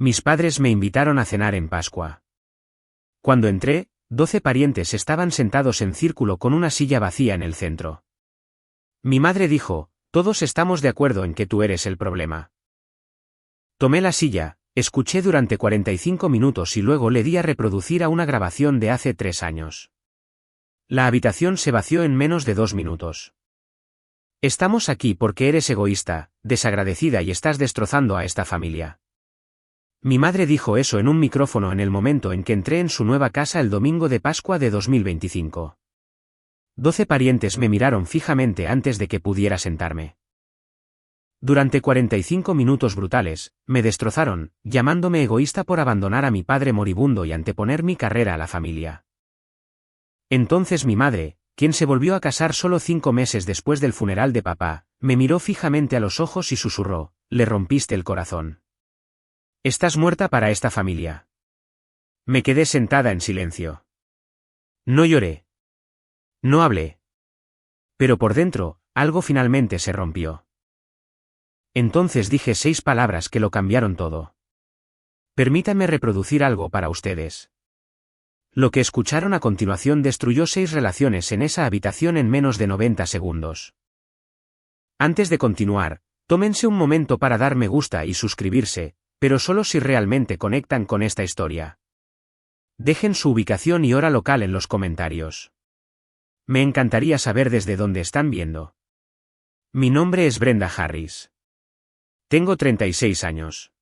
Mis padres me invitaron a cenar en Pascua. Cuando entré, 12 parientes estaban sentados en círculo con una silla vacía en el centro. Mi madre dijo: todos estamos de acuerdo en que tú eres el problema. Tomé la silla, escuché durante 45 minutos y luego le di a reproducir a una grabación de hace 3 años. La habitación se vació en menos de 2 minutos. Estamos aquí porque eres egoísta, desagradecida y estás destrozando a esta familia. Mi madre dijo eso en un micrófono en el momento en que entré en su nueva casa el domingo de Pascua de 2025. 12 parientes me miraron fijamente antes de que pudiera sentarme. Durante 45 minutos brutales, me destrozaron, llamándome egoísta por abandonar a mi padre moribundo y anteponer mi carrera a la familia. Entonces mi madre, quien se volvió a casar solo 5 meses después del funeral de papá, me miró fijamente a los ojos y susurró: le rompiste el corazón. Estás muerta para esta familia. Me quedé sentada en silencio. No lloré. No hablé. Pero por dentro, algo finalmente se rompió. Entonces dije 6 palabras que lo cambiaron todo. Permítanme reproducir algo para ustedes. Lo que escucharon a continuación destruyó 6 relaciones en esa habitación en menos de 90 segundos. Antes de continuar, tómense un momento para dar me gusta y suscribirse, pero solo si realmente conectan con esta historia. Dejen su ubicación y hora local en los comentarios. Me encantaría saber desde dónde están viendo. Mi nombre es Brenda Harris. Tengo 36 años.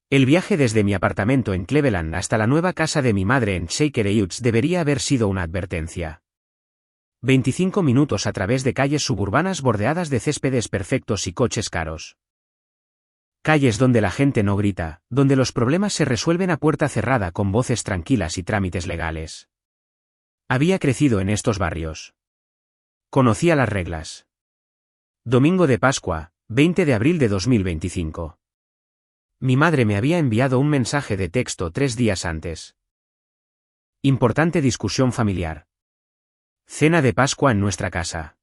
El viaje desde mi apartamento en Cleveland hasta la nueva casa de mi madre en Shaker Heights debería haber sido una advertencia. 25 minutos a través de calles suburbanas bordeadas de céspedes perfectos y coches caros. Calles donde la gente no grita, donde los problemas se resuelven a puerta cerrada con voces tranquilas y trámites legales. Había crecido en estos barrios. Conocía las reglas. Domingo de Pascua, 20 de abril de 2025. Mi madre me había enviado un mensaje de texto 3 días antes. Importante discusión familiar. Cena de Pascua en nuestra casa.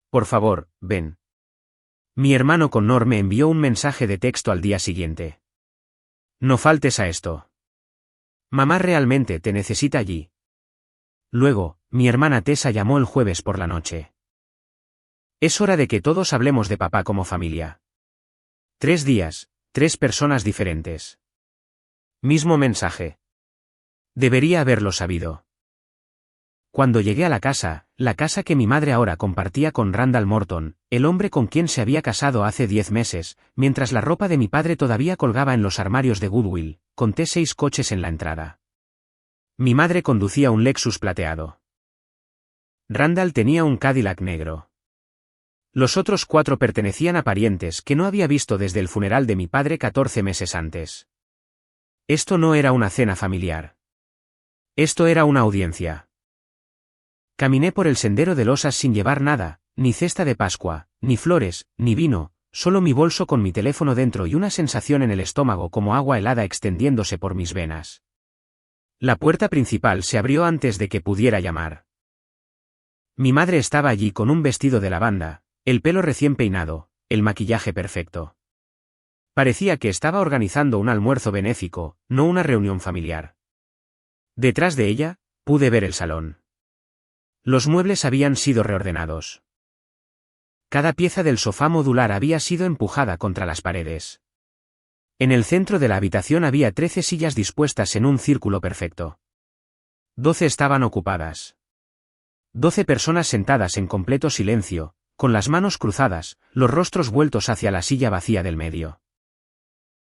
Por favor, ven. Mi hermano Connor me envió un mensaje de texto al día siguiente. No faltes a esto. Mamá realmente te necesita allí. Luego, mi hermana Tessa llamó el jueves por la noche. Es hora de que todos hablemos de papá como familia. 3 días, 3 personas diferentes. Mismo mensaje. Debería haberlo sabido. Cuando llegué a la casa que mi madre ahora compartía con Randall Morton, el hombre con quien se había casado hace 10 meses, mientras la ropa de mi padre todavía colgaba en los armarios de Goodwill, conté 6 coches en la entrada. Mi madre conducía un Lexus plateado. Randall tenía un Cadillac negro. Los otros 4 pertenecían a parientes que no había visto desde el funeral de mi padre 14 meses antes. Esto no era una cena familiar. Esto era una audiencia. Caminé por el sendero de losas sin llevar nada, ni cesta de Pascua, ni flores, ni vino, solo mi bolso con mi teléfono dentro y una sensación en el estómago como agua helada extendiéndose por mis venas. La puerta principal se abrió antes de que pudiera llamar. Mi madre estaba allí con un vestido de lavanda, el pelo recién peinado, el maquillaje perfecto. Parecía que estaba organizando un almuerzo benéfico, no una reunión familiar. Detrás de ella, pude ver el salón. Los muebles habían sido reordenados. Cada pieza del sofá modular había sido empujada contra las paredes. En el centro de la habitación había 13 sillas dispuestas en un círculo perfecto. 12 estaban ocupadas. 12 personas sentadas en completo silencio, con las manos cruzadas, los rostros vueltos hacia la silla vacía del medio.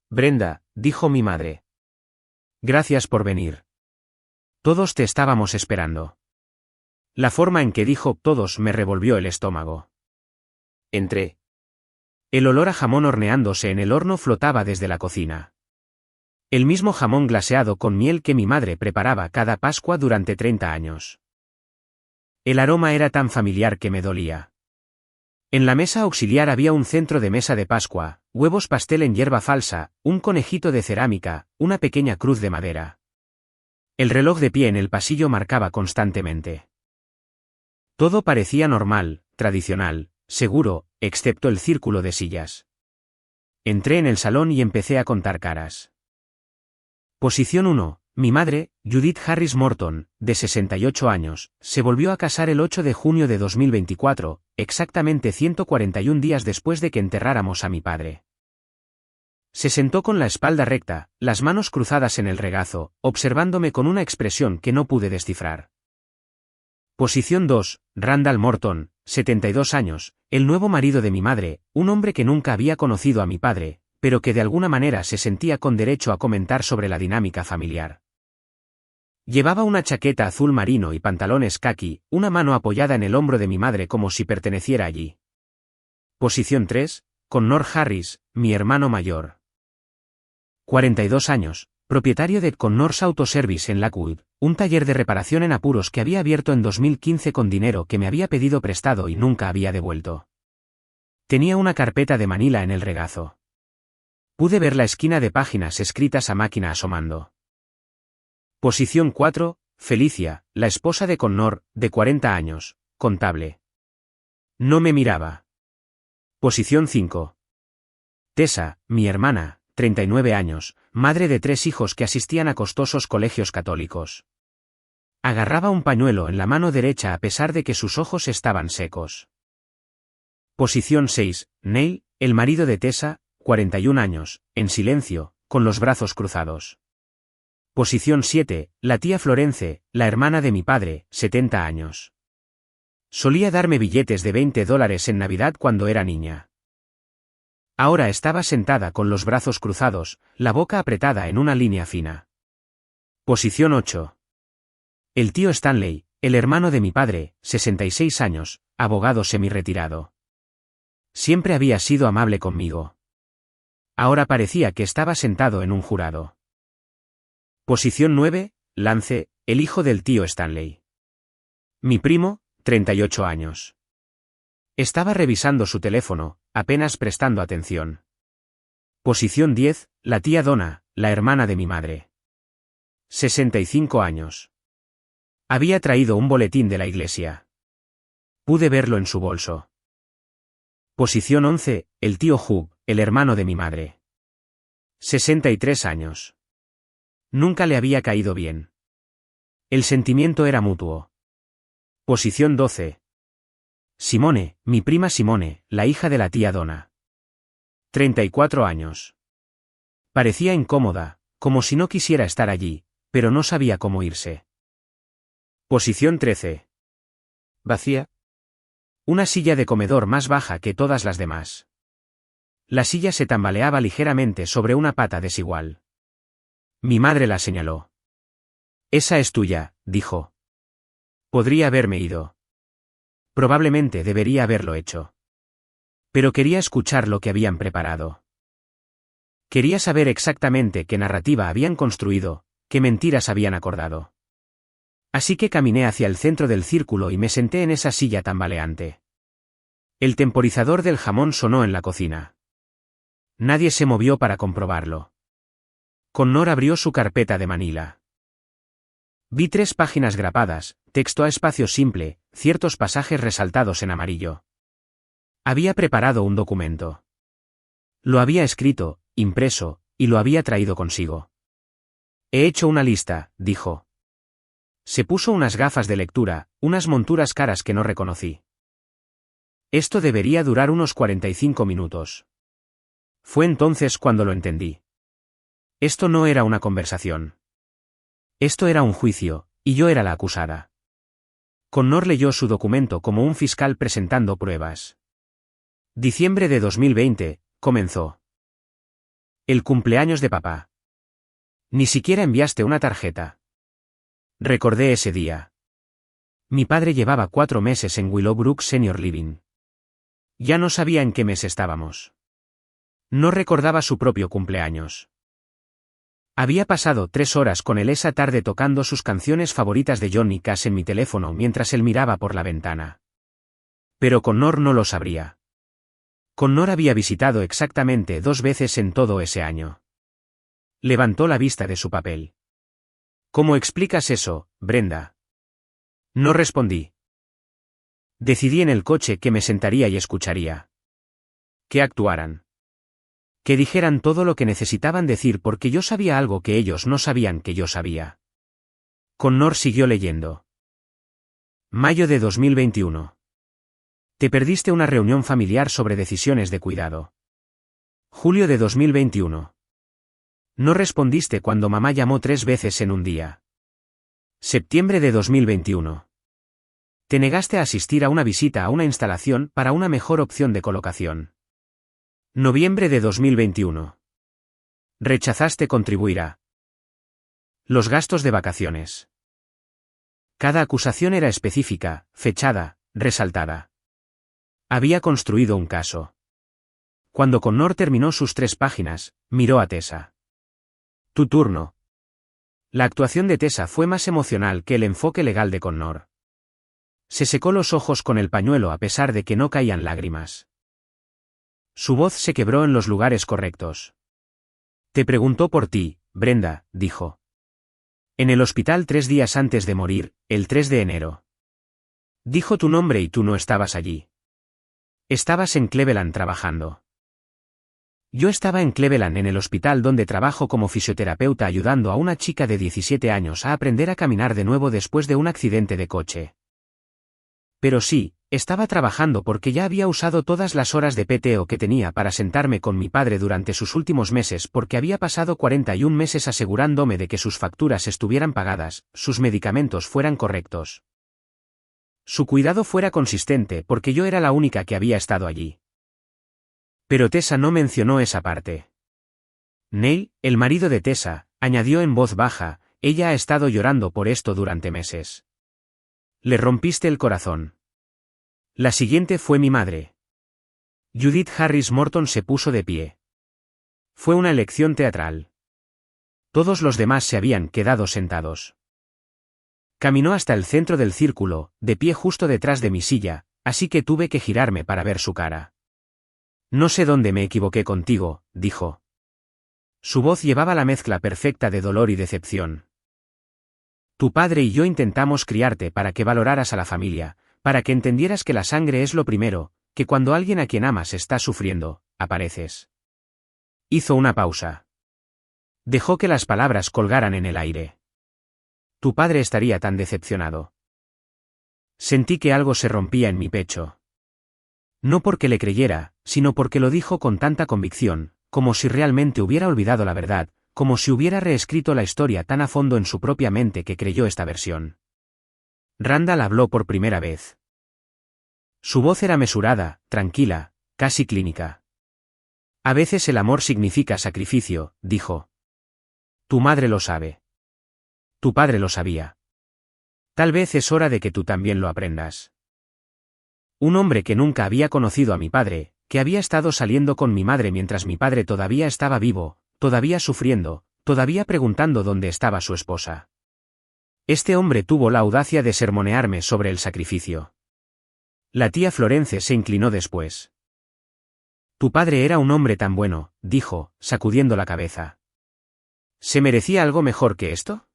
Brenda, dijo mi madre. Gracias por venir. Todos te estábamos esperando. La forma en que dijo todos me revolvió el estómago. Entré. El olor a jamón horneándose en el horno flotaba desde la cocina. El mismo jamón glaseado con miel que mi madre preparaba cada Pascua durante 30 años. El aroma era tan familiar que me dolía. En la mesa auxiliar había un centro de mesa de Pascua, huevos pastel en hierba falsa, un conejito de cerámica, una pequeña cruz de madera. El reloj de pie en el pasillo marcaba constantemente. Todo parecía normal, tradicional, seguro, excepto el círculo de sillas. Entré en el salón y empecé a contar caras. Posición 1. Mi madre, Judith Harris Morton, de 68 años, se volvió a casar el 8 de junio de 2024, exactamente 141 días después de que enterráramos a mi padre. Se sentó con la espalda recta, las manos cruzadas en el regazo, observándome con una expresión que no pude descifrar. Posición 2. Randall Morton, 72 años, el nuevo marido de mi madre, un hombre que nunca había conocido a mi padre, pero que de alguna manera se sentía con derecho a comentar sobre la dinámica familiar. Llevaba una chaqueta azul marino y pantalones caqui, una mano apoyada en el hombro de mi madre como si perteneciera allí. Posición 3. Connor Harris, mi hermano mayor. 42 años, propietario de Connor's Auto Service en Lakewood, un taller de reparación en apuros que había abierto en 2015 con dinero que me había pedido prestado y nunca había devuelto. Tenía una carpeta de Manila en el regazo. Pude ver la esquina de páginas escritas a máquina asomando. Posición 4. Felicia, la esposa de Connor, de 40 años, contable. No me miraba. Posición 5. Tessa, mi hermana, 39 años, madre de 3 hijos que asistían a costosos colegios católicos. Agarraba un pañuelo en la mano derecha a pesar de que sus ojos estaban secos. Posición 6. Neil, el marido de Tessa, 41 años, en silencio, con los brazos cruzados. Posición 7. La tía Florence, la hermana de mi padre, 70 años. Solía darme billetes de $20 en Navidad cuando era niña. Ahora estaba sentada con los brazos cruzados, la boca apretada en una línea fina. Posición 8. El tío Stanley, el hermano de mi padre, 66 años, abogado semi-retirado. Siempre había sido amable conmigo. Ahora parecía que estaba sentado en un jurado. Posición 9. Lance, el hijo del tío Stanley. Mi primo, 38 años. Estaba revisando su teléfono, apenas prestando atención. Posición 10. La tía Donna, la hermana de mi madre. 65 años. Había traído un boletín de la iglesia. Pude verlo en su bolso. Posición 11. El tío Hugh, el hermano de mi madre. 63 años. Nunca le había caído bien. El sentimiento era mutuo. Posición 12. Simone, mi prima Simone, la hija de la tía Donna. 34 años. Parecía incómoda, como si no quisiera estar allí, pero no sabía cómo irse. Posición 13. Vacía. Una silla de comedor más baja que todas las demás. La silla se tambaleaba ligeramente sobre una pata desigual. Mi madre la señaló. Esa es tuya, dijo. Podría haberme ido. Probablemente debería haberlo hecho. Pero quería escuchar lo que habían preparado. Quería saber exactamente qué narrativa habían construido, qué mentiras habían acordado. Así que caminé hacia el centro del círculo y me senté en esa silla tambaleante. El temporizador del jamón sonó en la cocina. Nadie se movió para comprobarlo. Connor abrió su carpeta de Manila. Vi 3 páginas grapadas, texto a espacio simple, ciertos pasajes resaltados en amarillo. Había preparado un documento. Lo había escrito, impreso, y lo había traído consigo. He hecho una lista, dijo. Se puso unas gafas de lectura, unas monturas caras que no reconocí. Esto debería durar unos 45 minutos. Fue entonces cuando lo entendí. Esto no era una conversación. Esto era un juicio, y yo era la acusada. Connor leyó su documento como un fiscal presentando pruebas. Diciembre de 2020, comenzó. El cumpleaños de papá. Ni siquiera enviaste una tarjeta. Recordé ese día. Mi padre llevaba 4 meses en Willowbrook Senior Living. Ya no sabía en qué mes estábamos. No recordaba su propio cumpleaños. Había pasado 3 horas con él esa tarde tocando sus canciones favoritas de Johnny Cash en mi teléfono mientras él miraba por la ventana. Pero Connor no lo sabría. Connor había visitado exactamente 2 veces en todo ese año. Levantó la vista de su papel. ¿Cómo explicas eso, Brenda? No respondí. Decidí en el coche que me sentaría y escucharía. Que actuaran. Que dijeran todo lo que necesitaban decir porque yo sabía algo que ellos no sabían que yo sabía. Connor siguió leyendo. Mayo de 2021. Te perdiste una reunión familiar sobre decisiones de cuidado. Julio de 2021. No respondiste cuando mamá llamó 3 veces en un día. Septiembre de 2021. Te negaste a asistir a una visita a una instalación para una mejor opción de colocación. Noviembre de 2021. Rechazaste contribuir a los gastos de vacaciones. Cada acusación era específica, fechada, resaltada. Había construido un caso. Cuando Connor terminó sus 3 páginas, miró a Tessa. Tu turno. La actuación de Tessa fue más emocional que el enfoque legal de Connor. Se secó los ojos con el pañuelo a pesar de que no caían lágrimas. Su voz se quebró en los lugares correctos. Te preguntó por ti, Brenda, dijo. En el hospital 3 días antes de morir, el 3 de enero. Dijo tu nombre y tú no estabas allí. Estabas en Cleveland trabajando. Yo estaba en Cleveland en el hospital donde trabajo como fisioterapeuta ayudando a una chica de 17 años a aprender a caminar de nuevo después de un accidente de coche. Pero sí, estaba trabajando porque ya había usado todas las horas de PTO que tenía para sentarme con mi padre durante sus últimos meses porque había pasado 41 meses asegurándome de que sus facturas estuvieran pagadas, sus medicamentos fueran correctos. Su cuidado fuera consistente porque yo era la única que había estado allí. Pero Tessa no mencionó esa parte. Neil, el marido de Tessa, añadió en voz baja, ella ha estado llorando por esto durante meses. Le rompiste el corazón. La siguiente fue mi madre. Judith Harris Morton se puso de pie. Fue una elección teatral. Todos los demás se habían quedado sentados. Caminó hasta el centro del círculo, de pie justo detrás de mi silla, así que tuve que girarme para ver su cara. No sé dónde me equivoqué contigo, dijo. Su voz llevaba la mezcla perfecta de dolor y decepción. Tu padre y yo intentamos criarte para que valoraras a la familia, para que entendieras que la sangre es lo primero, que cuando alguien a quien amas está sufriendo, apareces. Hizo una pausa. Dejó que las palabras colgaran en el aire. Tu padre estaría tan decepcionado. Sentí que algo se rompía en mi pecho. No porque le creyera, sino porque lo dijo con tanta convicción, como si realmente hubiera olvidado la verdad, como si hubiera reescrito la historia tan a fondo en su propia mente que creyó esta versión. Randall habló por primera vez. Su voz era mesurada, tranquila, casi clínica. A veces el amor significa sacrificio, dijo. Tu madre lo sabe. Tu padre lo sabía. Tal vez es hora de que tú también lo aprendas. Un hombre que nunca había conocido a mi padre, que había estado saliendo con mi madre mientras mi padre todavía estaba vivo, todavía sufriendo, todavía preguntando dónde estaba su esposa. Este hombre tuvo la audacia de sermonearme sobre el sacrificio. La tía Florence se inclinó después. Tu padre era un hombre tan bueno, dijo, sacudiendo la cabeza. ¿Se merecía algo mejor que esto?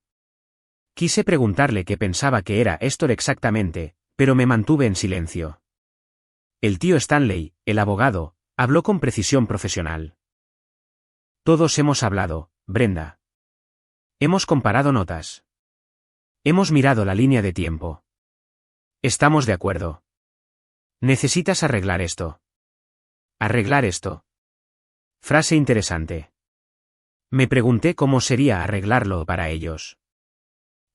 Quise preguntarle qué pensaba que era Héctor exactamente, pero me mantuve en silencio. El tío Stanley, el abogado, habló con precisión profesional. Todos hemos hablado, Brenda. Hemos comparado notas. Hemos mirado la línea de tiempo. Estamos de acuerdo. Necesitas arreglar esto. ¿Arreglar esto? Frase interesante. Me pregunté cómo sería arreglarlo para ellos.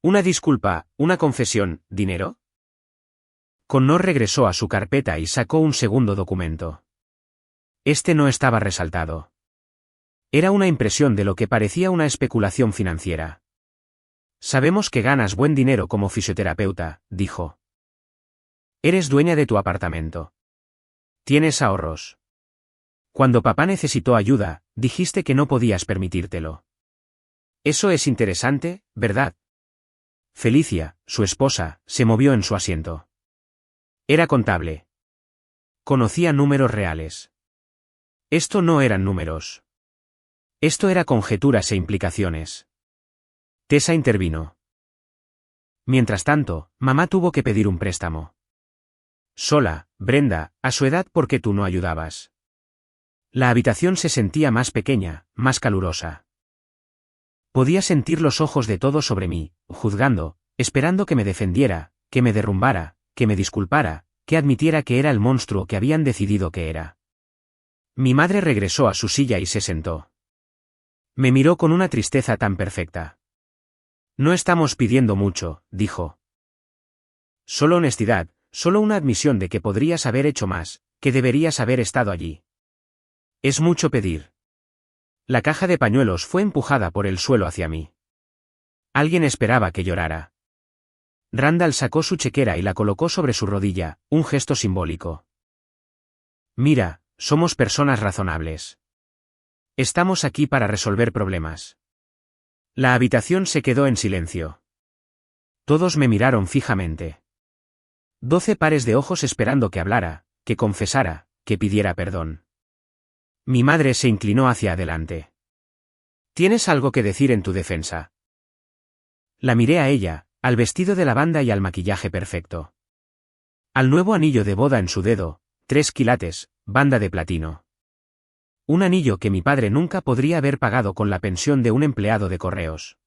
Una disculpa, una confesión, ¿dinero? Connor regresó a su carpeta y sacó un segundo documento. Este no estaba resaltado. Era una impresión de lo que parecía una especulación financiera. Sabemos que ganas buen dinero como fisioterapeuta, dijo. Eres dueña de tu apartamento. Tienes ahorros. Cuando papá necesitó ayuda, dijiste que no podías permitírtelo. Eso es interesante, ¿verdad? Felicia, su esposa, se movió en su asiento. Era contable. Conocía números reales. Esto no eran números. Esto era conjeturas e implicaciones. Tessa intervino. Mientras tanto, mamá tuvo que pedir un préstamo. Sola, Brenda, a su edad porque tú no ayudabas. La habitación se sentía más pequeña, más calurosa. Podía sentir los ojos de todos sobre mí, juzgando, esperando que me defendiera, que me derrumbara, que me disculpara, que admitiera que era el monstruo que habían decidido que era. Mi madre regresó a su silla y se sentó. Me miró con una tristeza tan perfecta. No estamos pidiendo mucho, dijo. Solo honestidad, solo una admisión de que podrías haber hecho más, que deberías haber estado allí. Es mucho pedir. La caja de pañuelos fue empujada por el suelo hacia mí. Alguien esperaba que llorara. Randall sacó su chequera y la colocó sobre su rodilla, un gesto simbólico. Mira, somos personas razonables. Estamos aquí para resolver problemas. La habitación se quedó en silencio. Todos me miraron fijamente. 12 pares de ojos esperando que hablara, que confesara, que pidiera perdón. Mi madre se inclinó hacia adelante. ¿Tienes algo que decir en tu defensa? La miré a ella, al vestido de lavanda y al maquillaje perfecto. Al nuevo anillo de boda en su dedo, 3 quilates, banda de platino. Un anillo que mi padre nunca podría haber pagado con la pensión de un empleado de correos.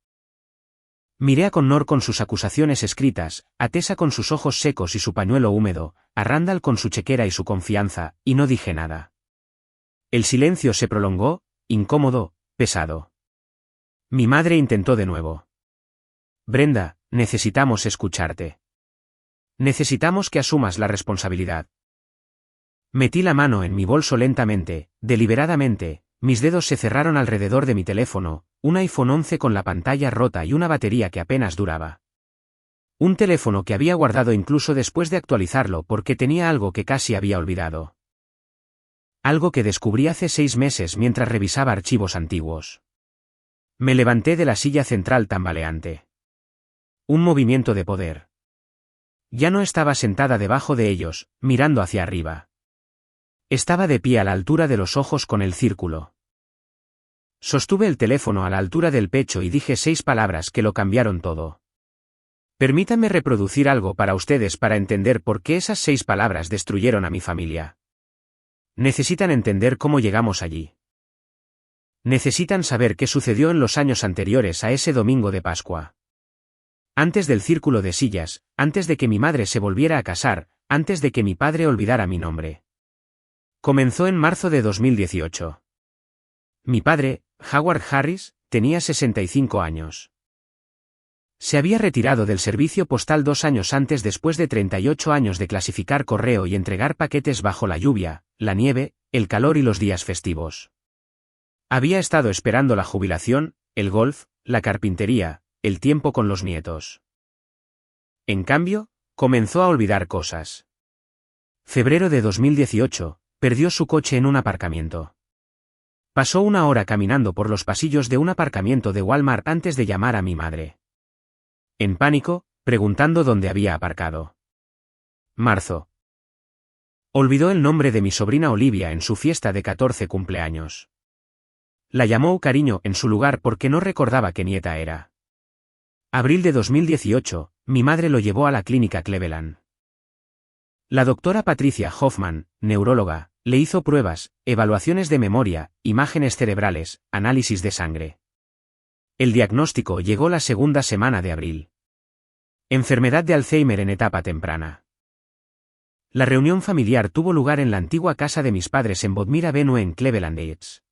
Miré a Connor con sus acusaciones escritas, a Tessa con sus ojos secos y su pañuelo húmedo, a Randall con su chequera y su confianza, y no dije nada. El silencio se prolongó, incómodo, pesado. Mi madre intentó de nuevo. Brenda, necesitamos escucharte. Necesitamos que asumas la responsabilidad. Metí la mano en mi bolso lentamente, deliberadamente, mis dedos se cerraron alrededor de mi teléfono, un iPhone 11 con la pantalla rota y una batería que apenas duraba. Un teléfono que había guardado incluso después de actualizarlo porque tenía algo que casi había olvidado. Algo que descubrí hace 6 meses mientras revisaba archivos antiguos. Me levanté de la silla central tambaleante. Un movimiento de poder. Ya no estaba sentada debajo de ellos, mirando hacia arriba. Estaba de pie a la altura de los ojos con el círculo. Sostuve el teléfono a la altura del pecho y dije 6 palabras que lo cambiaron todo. Permítanme reproducir algo para ustedes para entender por qué esas 6 palabras destruyeron a mi familia. Necesitan entender cómo llegamos allí. Necesitan saber qué sucedió en los años anteriores a ese domingo de Pascua. Antes del círculo de sillas, antes de que mi madre se volviera a casar, antes de que mi padre olvidara mi nombre. Comenzó en marzo de 2018. Mi padre, Howard Harris, tenía 65 años. Se había retirado del servicio postal 2 años antes después de 38 años de clasificar correo y entregar paquetes bajo la lluvia, la nieve, el calor y los días festivos. Había estado esperando la jubilación, el golf, la carpintería, el tiempo con los nietos. En cambio, comenzó a olvidar cosas. Febrero de 2018, perdió su coche en un aparcamiento. Pasó 1 hora caminando por los pasillos de un aparcamiento de Walmart antes de llamar a mi madre. En pánico, preguntando dónde había aparcado. Marzo. Olvidó el nombre de mi sobrina Olivia en su fiesta de 14 cumpleaños. La llamó cariño en su lugar porque no recordaba qué nieta era. Abril de 2018, mi madre lo llevó a la clínica Cleveland. La doctora Patricia Hoffman, neuróloga, le hizo pruebas, evaluaciones de memoria, imágenes cerebrales, análisis de sangre. El diagnóstico llegó la segunda semana de abril. Enfermedad de Alzheimer en etapa temprana. La reunión familiar tuvo lugar en la antigua casa de mis padres en Bodmere Avenue en Cleveland Heights.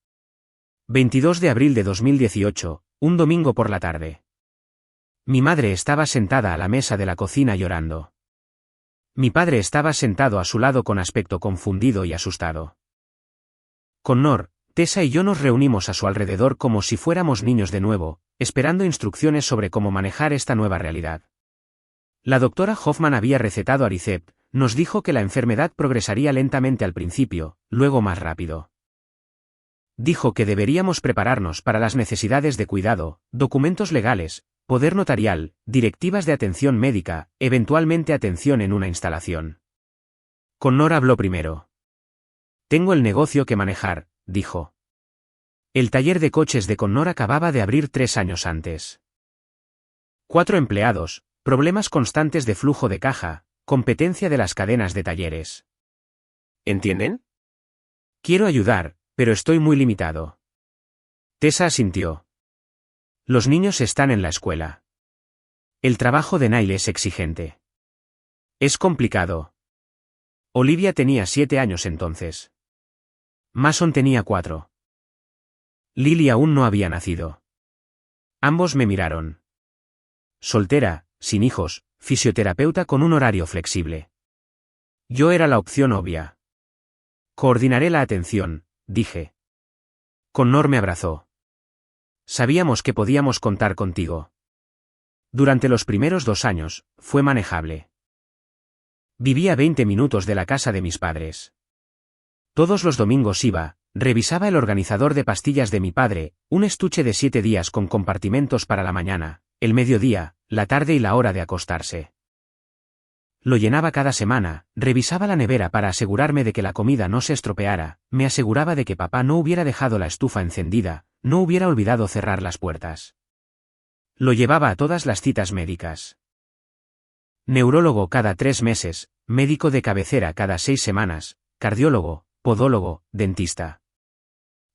22 de abril de 2018, un domingo por la tarde. Mi madre estaba sentada a la mesa de la cocina llorando. Mi padre estaba sentado a su lado con aspecto confundido y asustado. Connor, Tessa y yo nos reunimos a su alrededor como si fuéramos niños de nuevo, esperando instrucciones sobre cómo manejar esta nueva realidad. La doctora Hoffman había recetado Aricept, nos dijo que la enfermedad progresaría lentamente al principio, luego más rápido. Dijo que deberíamos prepararnos para las necesidades de cuidado, documentos legales, poder notarial, directivas de atención médica, eventualmente atención en una instalación. Connor habló primero. Tengo el negocio que manejar, dijo. El taller de coches de Connor acababa de abrir 3 años antes. 4 empleados, problemas constantes de flujo de caja, competencia de las cadenas de talleres. ¿Entienden? Quiero ayudar, Pero estoy muy limitado. Tessa asintió. Los niños están en la escuela. El trabajo de Nile es exigente. Es complicado. Olivia tenía 7 años entonces. Mason tenía 4. Lily aún no había nacido. Ambos me miraron. Soltera, sin hijos, fisioterapeuta con un horario flexible. Yo era la opción obvia. Coordinaré la atención, dije. Connor me abrazó. Sabíamos que podíamos contar contigo. Durante los primeros 2 años, fue manejable. Vivía 20 minutos de la casa de mis padres. Todos los domingos iba, revisaba el organizador de pastillas de mi padre, un estuche de 7 días con compartimentos para la mañana, el mediodía, la tarde y la hora de acostarse. Lo llenaba cada semana, revisaba la nevera para asegurarme de que la comida no se estropeara, me aseguraba de que papá no hubiera dejado la estufa encendida, no hubiera olvidado cerrar las puertas. Lo llevaba a todas las citas médicas. Neurólogo cada 3 meses, médico de cabecera cada 6 semanas, cardiólogo, podólogo, dentista.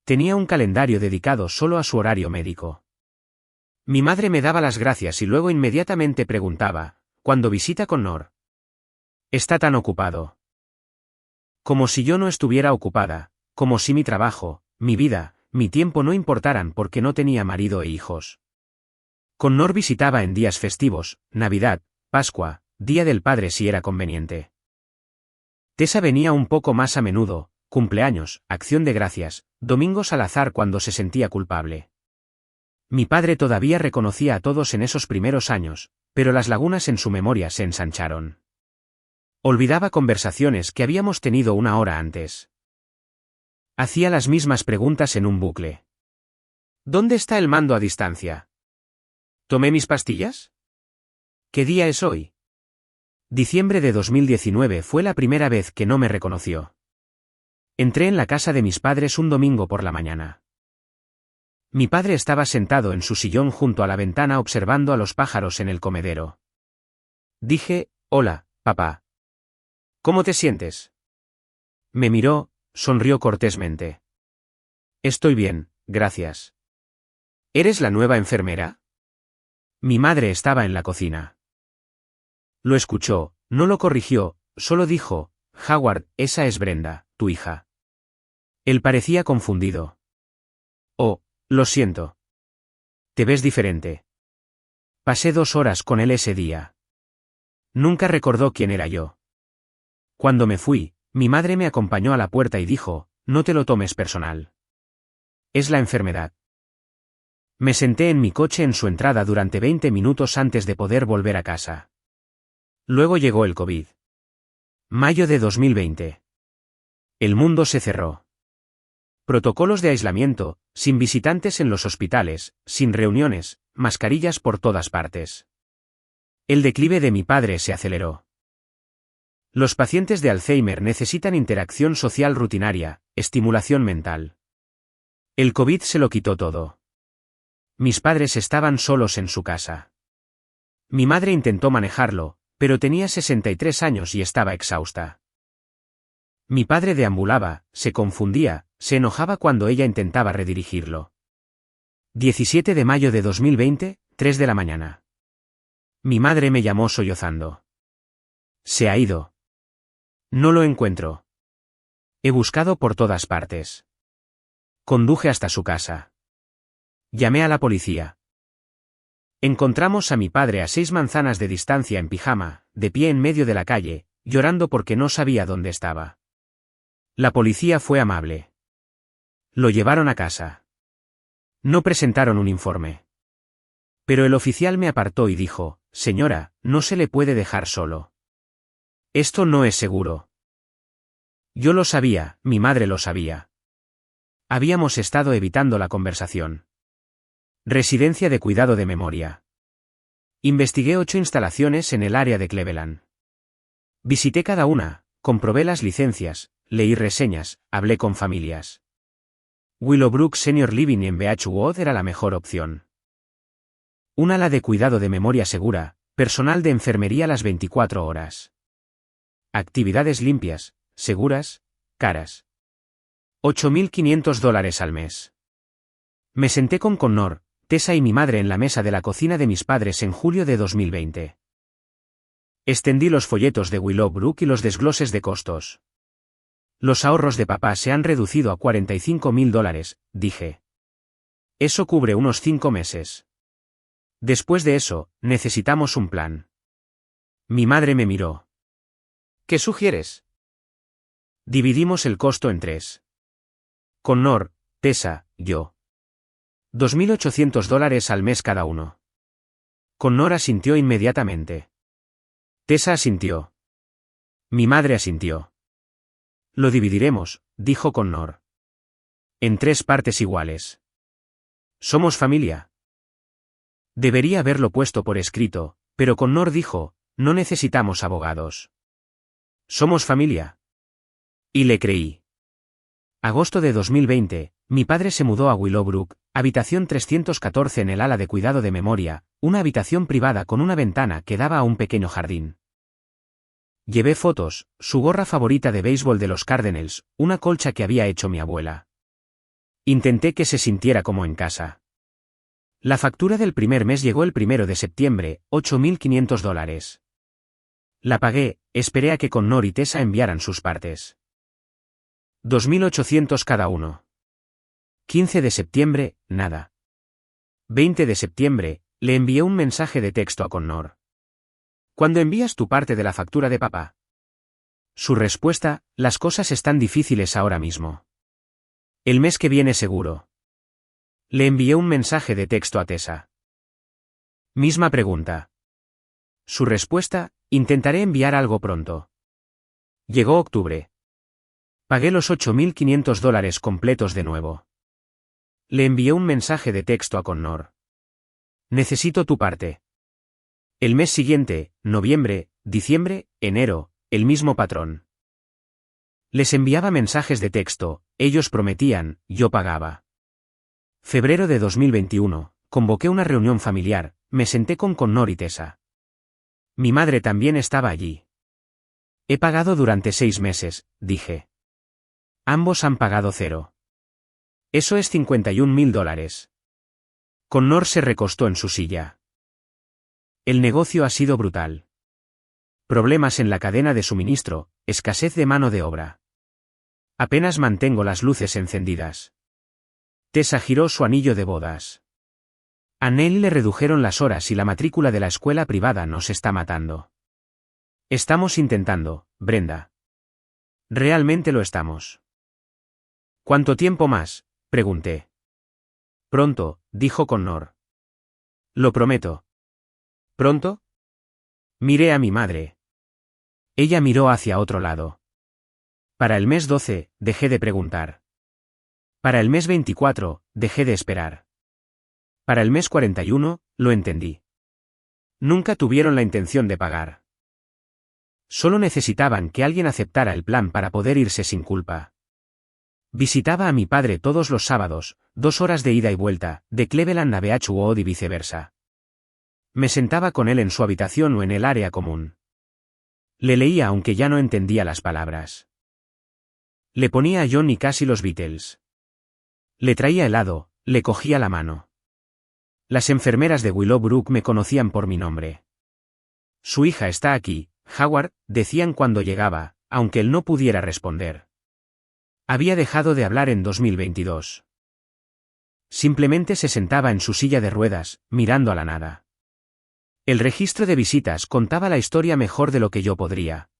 Tenía un calendario dedicado solo a su horario médico. Mi madre me daba las gracias y luego inmediatamente preguntaba, ¿cuándo visita Connor? Está tan ocupado. Como si yo no estuviera ocupada, como si mi trabajo, mi vida, mi tiempo no importaran porque no tenía marido e hijos. Connor visitaba en días festivos, Navidad, Pascua, Día del Padre si era conveniente. Tessa venía un poco más a menudo, cumpleaños, acción de gracias, domingos al azar cuando se sentía culpable. Mi padre todavía reconocía a todos en esos primeros años, pero las lagunas en su memoria se ensancharon. Olvidaba conversaciones que habíamos tenido 1 hora antes. Hacía las mismas preguntas en un bucle. ¿Dónde está el mando a distancia? ¿Tomé mis pastillas? ¿Qué día es hoy? Diciembre de 2019 fue la primera vez que no me reconoció. Entré en la casa de mis padres un domingo por la mañana. Mi padre estaba sentado en su sillón junto a la ventana observando a los pájaros en el comedero. Dije, hola, papá. ¿Cómo te sientes? Me miró, sonrió cortésmente. Estoy bien, gracias. ¿Eres la nueva enfermera? Mi madre estaba en la cocina. Lo escuchó, no lo corrigió, solo dijo, Howard, esa es Brenda, tu hija. Él parecía confundido. Oh, lo siento. Te ves diferente. Pasé 2 horas con él ese día. Nunca recordó quién era yo. Cuando me fui, mi madre me acompañó a la puerta y dijo, no te lo tomes personal. Es la enfermedad. Me senté en mi coche en su entrada durante 20 minutos antes de poder volver a casa. Luego llegó el COVID. Mayo de 2020. El mundo se cerró. Protocolos de aislamiento, sin visitantes en los hospitales, sin reuniones, mascarillas por todas partes. El declive de mi padre se aceleró. Los pacientes de Alzheimer necesitan interacción social rutinaria, estimulación mental. El COVID se lo quitó todo. Mis padres estaban solos en su casa. Mi madre intentó manejarlo, pero tenía 63 años y estaba exhausta. Mi padre deambulaba, se confundía, se enojaba cuando ella intentaba redirigirlo. 17 de mayo de 2020, 3 de la mañana. Mi madre me llamó sollozando. Se ha ido. No lo encuentro. He buscado por todas partes. Conduje hasta su casa. Llamé a la policía. Encontramos a mi padre a 6 manzanas de distancia en pijama, de pie en medio de la calle, llorando porque no sabía dónde estaba. La policía fue amable. Lo llevaron a casa. No presentaron un informe. Pero el oficial me apartó y dijo, señora, no se le puede dejar solo. Esto no es seguro. Yo lo sabía, mi madre lo sabía. Habíamos estado evitando la conversación. Residencia de cuidado de memoria. Investigué 8 instalaciones en el área de Cleveland. Visité cada una, comprobé las licencias, leí reseñas, hablé con familias. Willowbrook Senior Living en Beachwood era la mejor opción. Un ala de cuidado de memoria segura, personal de enfermería las 24 horas. Actividades limpias, seguras, caras. $8.500 al mes. Me senté con Connor, Tessa y mi madre en la mesa de la cocina de mis padres en julio de 2020. Extendí los folletos de Willowbrook y los desgloses de costos. Los ahorros de papá se han reducido a $45.000, dije. Eso cubre unos 5 meses. Después de eso, necesitamos un plan. Mi madre me miró. ¿Qué sugieres? Dividimos el costo en 3. Connor, Tessa, yo. $2.800 al mes cada uno. Connor asintió inmediatamente. Tessa asintió. Mi madre asintió. Lo dividiremos, dijo Connor. En 3 partes iguales. Somos familia. Debería haberlo puesto por escrito, pero Connor dijo, no necesitamos abogados. Somos familia. Y le creí. Agosto de 2020, mi padre se mudó a Willowbrook, habitación 314 en el ala de cuidado de memoria, una habitación privada con una ventana que daba a un pequeño jardín. Llevé fotos, su gorra favorita de béisbol de los Cardinals, una colcha que había hecho mi abuela. Intenté que se sintiera como en casa. La factura del primer mes llegó el 1 de septiembre, $8.500. La pagué, esperé a que Connor y Tessa enviaran sus partes. 2.800 cada uno. 15 de septiembre, nada. 20 de septiembre, le envié un mensaje de texto a Connor. ¿Cuándo envías tu parte de la factura de papá? Su respuesta, las cosas están difíciles ahora mismo. El mes que viene seguro. Le envié un mensaje de texto a Tessa. Misma pregunta. Su respuesta, intentaré enviar algo pronto. Llegó octubre. Pagué los $8.500 completos de nuevo. Le envié un mensaje de texto a Connor. Necesito tu parte. El mes siguiente, noviembre, diciembre, enero, el mismo patrón. Les enviaba mensajes de texto, ellos prometían, yo pagaba. Febrero de 2021, convoqué una reunión familiar, me senté con Connor y Tessa. Mi madre también estaba allí. He pagado durante 6 meses, dije. Ambos han pagado 0. Eso es $51.000. Connor se recostó en su silla. El negocio ha sido brutal. Problemas en la cadena de suministro, escasez de mano de obra. Apenas mantengo las luces encendidas. Tessa giró su anillo de bodas. A Neil le redujeron las horas y la matrícula de la escuela privada nos está matando. Estamos intentando, Brenda. Realmente lo estamos. ¿Cuánto tiempo más? Pregunté. Pronto, dijo Connor. Lo prometo. ¿Pronto? Miré a mi madre. Ella miró hacia otro lado. Para el mes 12, dejé de preguntar. Para el mes 24, dejé de esperar. Para el mes 41, lo entendí. Nunca tuvieron la intención de pagar. Solo necesitaban que alguien aceptara el plan para poder irse sin culpa. Visitaba a mi padre todos los sábados, 2 horas de ida y vuelta, de Cleveland a Beach Road y viceversa. Me sentaba con él en su habitación o en el área común. Le leía aunque ya no entendía las palabras. Le ponía a John y casi los Beatles. Le traía helado, le cogía la mano. Las enfermeras de Willowbrook me conocían por mi nombre. Su hija está aquí, Howard, decían cuando llegaba, aunque él no pudiera responder. Había dejado de hablar en 2022. Simplemente se sentaba en su silla de ruedas, mirando a la nada. El registro de visitas contaba la historia mejor de lo que yo podría.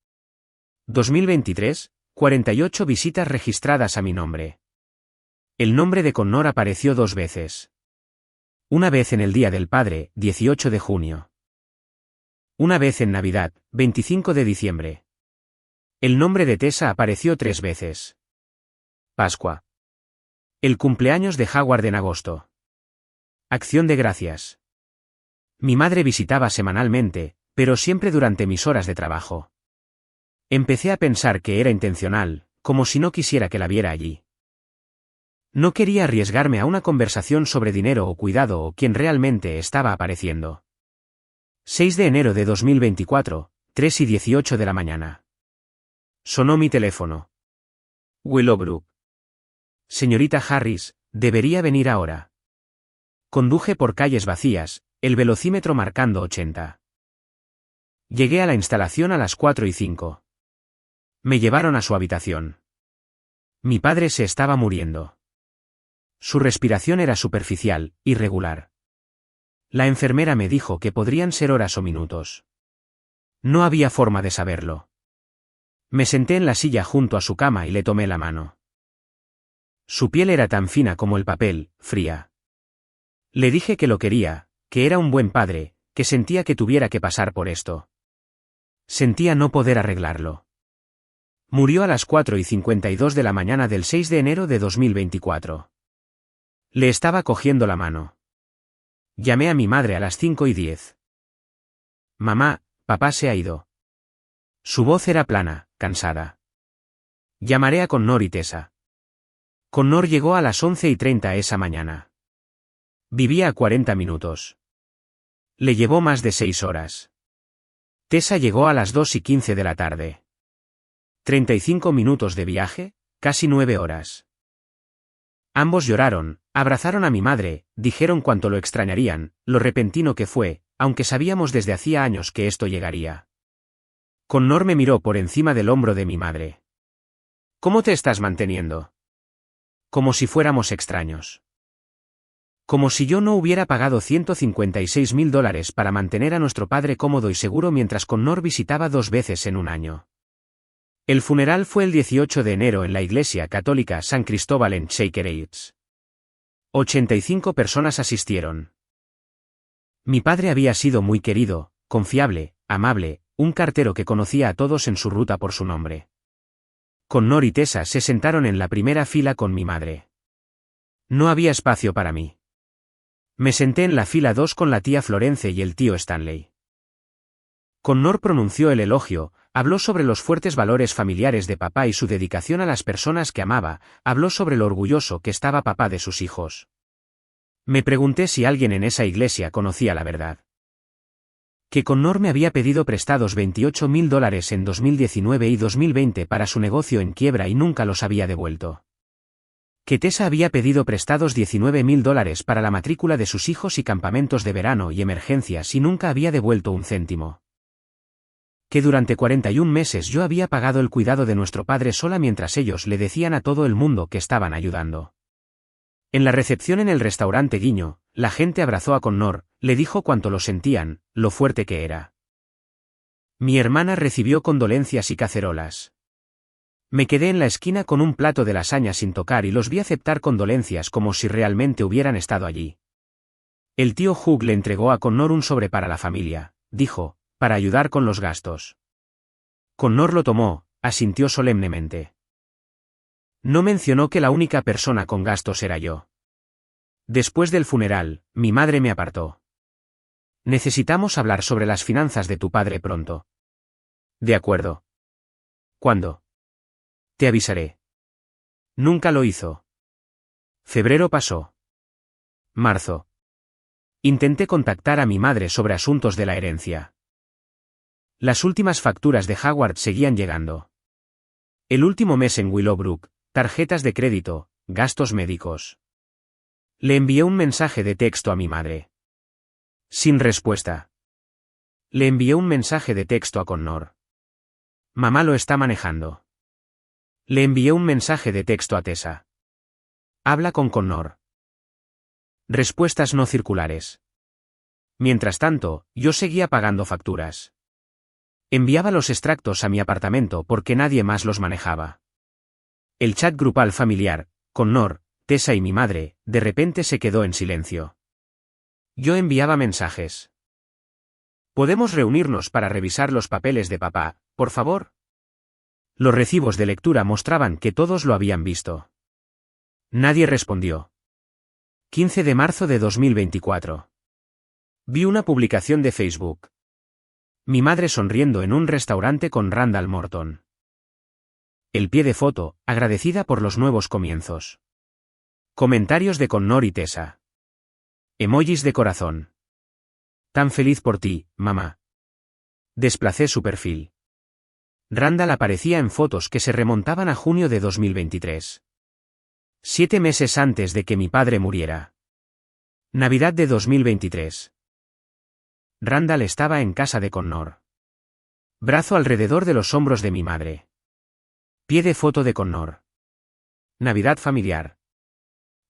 2023, 48 visitas registradas a mi nombre. El nombre de Connor apareció 2 veces. Una vez en el Día del Padre, 18 de junio. Una vez en Navidad, 25 de diciembre. El nombre de Tessa apareció 3 veces. Pascua. El cumpleaños de Howard en agosto. Acción de gracias. Mi madre visitaba semanalmente, pero siempre durante mis horas de trabajo. Empecé a pensar que era intencional, como si no quisiera que la viera allí. No quería arriesgarme a una conversación sobre dinero o cuidado o quién realmente estaba apareciendo. 6 de enero de 2024, 3:18 de la mañana. Sonó mi teléfono. Willowbrook. Señorita Harris, debería venir ahora. Conduje por calles vacías, el velocímetro marcando 80. Llegué a la instalación a las 4:05. Me llevaron a su habitación. Mi padre se estaba muriendo. Su respiración era superficial, irregular. La enfermera me dijo que podrían ser horas o minutos. No había forma de saberlo. Me senté en la silla junto a su cama y le tomé la mano. Su piel era tan fina como el papel, fría. Le dije que lo quería, que era un buen padre, que sentía que tuviera que pasar por esto. Sentía no poder arreglarlo. Murió a las 4:52 de la mañana del 6 de enero de 2024. Le estaba cogiendo la mano. Llamé a mi madre a las 5:10. Mamá, papá se ha ido. Su voz era plana, cansada. Llamaré a Connor y Tessa. Connor llegó a las 11:30 esa mañana. Vivía a 40 minutos. Le llevó más de 6 horas. Tessa llegó a las 2:15 de la tarde. 35 minutos de viaje, casi 9 horas. Ambos lloraron, abrazaron a mi madre, dijeron cuánto lo extrañarían, lo repentino que fue, aunque sabíamos desde hacía años que esto llegaría. Connor me miró por encima del hombro de mi madre. ¿Cómo te estás manteniendo? Como si fuéramos extraños. Como si yo no hubiera pagado $156.000 para mantener a nuestro padre cómodo y seguro mientras Connor visitaba 2 veces en un año. El funeral fue el 18 de enero en la iglesia católica San Cristóbal en Shaker Heights. 85 personas asistieron. Mi padre había sido muy querido, confiable, amable, un cartero que conocía a todos en su ruta por su nombre. Connor y Tessa se sentaron en la primera fila con mi madre. No había espacio para mí. Me senté en la fila 2 con la tía Florence y el tío Stanley. Connor pronunció el elogio, habló sobre los fuertes valores familiares de papá y su dedicación a las personas que amaba, habló sobre lo orgulloso que estaba papá de sus hijos. Me pregunté si alguien en esa iglesia conocía la verdad. Que Connor me había pedido prestados $28.000 en 2019 y 2020 para su negocio en quiebra y nunca los había devuelto. Que Tessa había pedido prestados $19.000 para la matrícula de sus hijos y campamentos de verano y emergencias y nunca había devuelto un céntimo. Que durante 41 meses yo había pagado el cuidado de nuestro padre sola mientras ellos le decían a todo el mundo que estaban ayudando. En la recepción en el restaurante Guiño, la gente abrazó a Connor, le dijo cuánto lo sentían, lo fuerte que era. Mi hermana recibió condolencias y cacerolas. Me quedé en la esquina con un plato de lasaña sin tocar y los vi aceptar condolencias como si realmente hubieran estado allí. El tío Hugh le entregó a Connor un sobre para la familia, dijo, para ayudar con los gastos. Connor lo tomó, asintió solemnemente. No mencionó que la única persona con gastos era yo. Después del funeral, mi madre me apartó. Necesitamos hablar sobre las finanzas de tu padre pronto. De acuerdo. ¿Cuándo? Te avisaré. Nunca lo hizo. Febrero pasó. Marzo. Intenté contactar a mi madre sobre asuntos de la herencia. Las últimas facturas de Howard seguían llegando. El último mes en Willowbrook, tarjetas de crédito, gastos médicos. Le envié un mensaje de texto a mi madre. Sin respuesta. Le envié un mensaje de texto a Connor. Mamá lo está manejando. Le envié un mensaje de texto a Tessa. Habla con Connor. Respuestas no circulares. Mientras tanto, yo seguía pagando facturas. Enviaba los extractos a mi apartamento porque nadie más los manejaba. El chat grupal familiar, Connor, Tessa y mi madre, de repente se quedó en silencio. Yo enviaba mensajes. ¿Podemos reunirnos para revisar los papeles de papá, por favor? Los recibos de lectura mostraban que todos lo habían visto. Nadie respondió. 15 de marzo de 2024. Vi una publicación de Facebook. Mi madre sonriendo en un restaurante con Randall Morton. El pie de foto, agradecida por los nuevos comienzos. Comentarios de Connor y Tessa. Emojis de corazón. Tan feliz por ti, mamá. Desplacé su perfil. Randall aparecía en fotos que se remontaban a junio de 2023. 7 meses antes de que mi padre muriera. Navidad de 2023. Randall estaba en casa de Connor. Brazo alrededor de los hombros de mi madre. Pie de foto de Connor. Navidad familiar.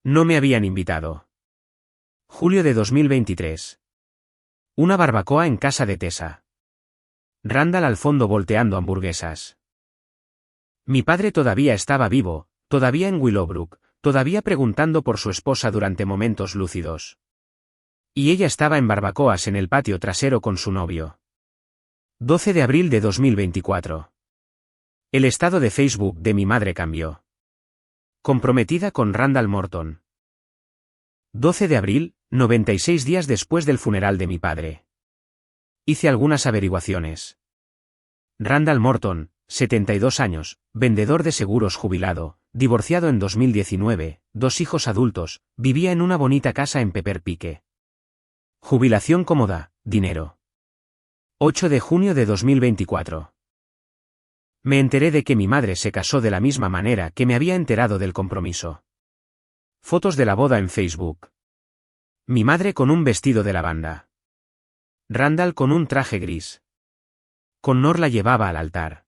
No me habían invitado. Julio de 2023. Una barbacoa en casa de Tessa. Randall al fondo volteando hamburguesas. Mi padre todavía estaba vivo, todavía en Willowbrook, todavía preguntando por su esposa durante momentos lúcidos. Y ella estaba en barbacoas en el patio trasero con su novio. 12 de abril de 2024. El estado de Facebook de mi madre cambió. Comprometida con Randall Morton. 12 de abril, 96 días después del funeral de mi padre. Hice algunas averiguaciones. Randall Morton, 72 años, vendedor de seguros jubilado, divorciado en 2019, 2 hijos adultos, vivía en una bonita casa en Pepper Pike. Jubilación cómoda, dinero. 8 de junio de 2024. Me enteré de que mi madre se casó de la misma manera que me había enterado del compromiso. Fotos de la boda en Facebook. Mi madre con un vestido de lavanda. Randall con un traje gris. Connor la llevaba al altar.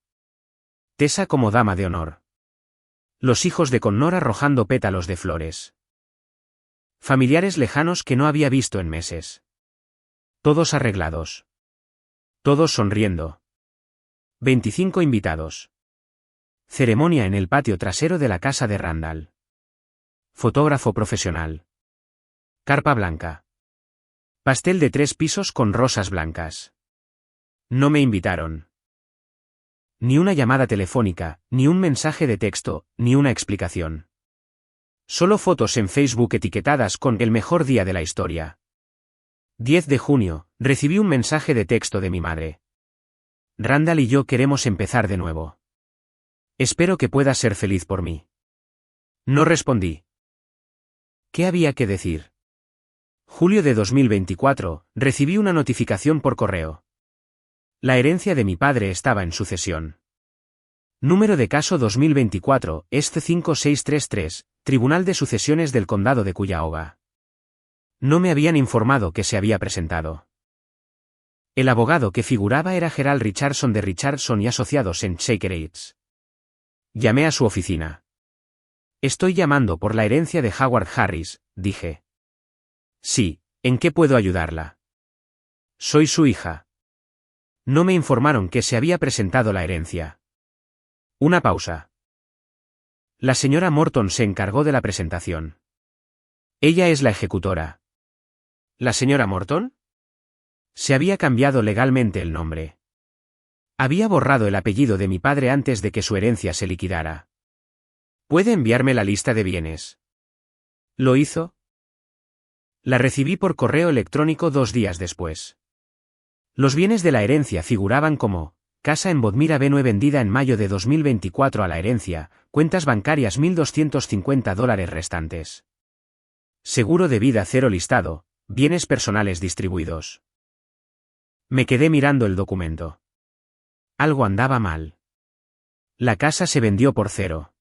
Tessa como dama de honor. Los hijos de Connor arrojando pétalos de flores. Familiares lejanos que no había visto en meses. Todos arreglados. Todos sonriendo. 25 invitados. Ceremonia en el patio trasero de la casa de Randall. Fotógrafo profesional. Carpa blanca. Pastel de 3 pisos con rosas blancas. No me invitaron. Ni una llamada telefónica, ni un mensaje de texto, ni una explicación. Solo fotos en Facebook etiquetadas con el mejor día de la historia. 10 de junio, recibí un mensaje de texto de mi madre. Randall y yo queremos empezar de nuevo. Espero que puedas ser feliz por mí. No respondí. ¿Qué había que decir? Julio de 2024, recibí una notificación por correo. La herencia de mi padre estaba en sucesión. Número de caso 2024, ESC 5633, Tribunal de Sucesiones del Condado de Cuyahoga. No me habían informado que se había presentado. El abogado que figuraba era Gerald Richardson de Richardson y Asociados en Shaker Heights. Llamé a su oficina. Estoy llamando por la herencia de Howard Harris, dije. Sí, ¿en qué puedo ayudarla? Soy su hija. No me informaron que se había presentado la herencia. Una pausa. La señora Morton se encargó de la presentación. Ella es la ejecutora. ¿La señora Morton? Se había cambiado legalmente el nombre. Había borrado el apellido de mi padre antes de que su herencia se liquidara. ¿Puede enviarme la lista de bienes? ¿Lo hizo? La recibí por correo electrónico 2 días después. Los bienes de la herencia figuraban como: casa en Bodmir Avenue vendida en mayo de 2024 a la herencia, cuentas bancarias $1.250 restantes. Seguro de vida 0 listado, bienes personales distribuidos. Me quedé mirando el documento. Algo andaba mal. La casa se vendió por 0.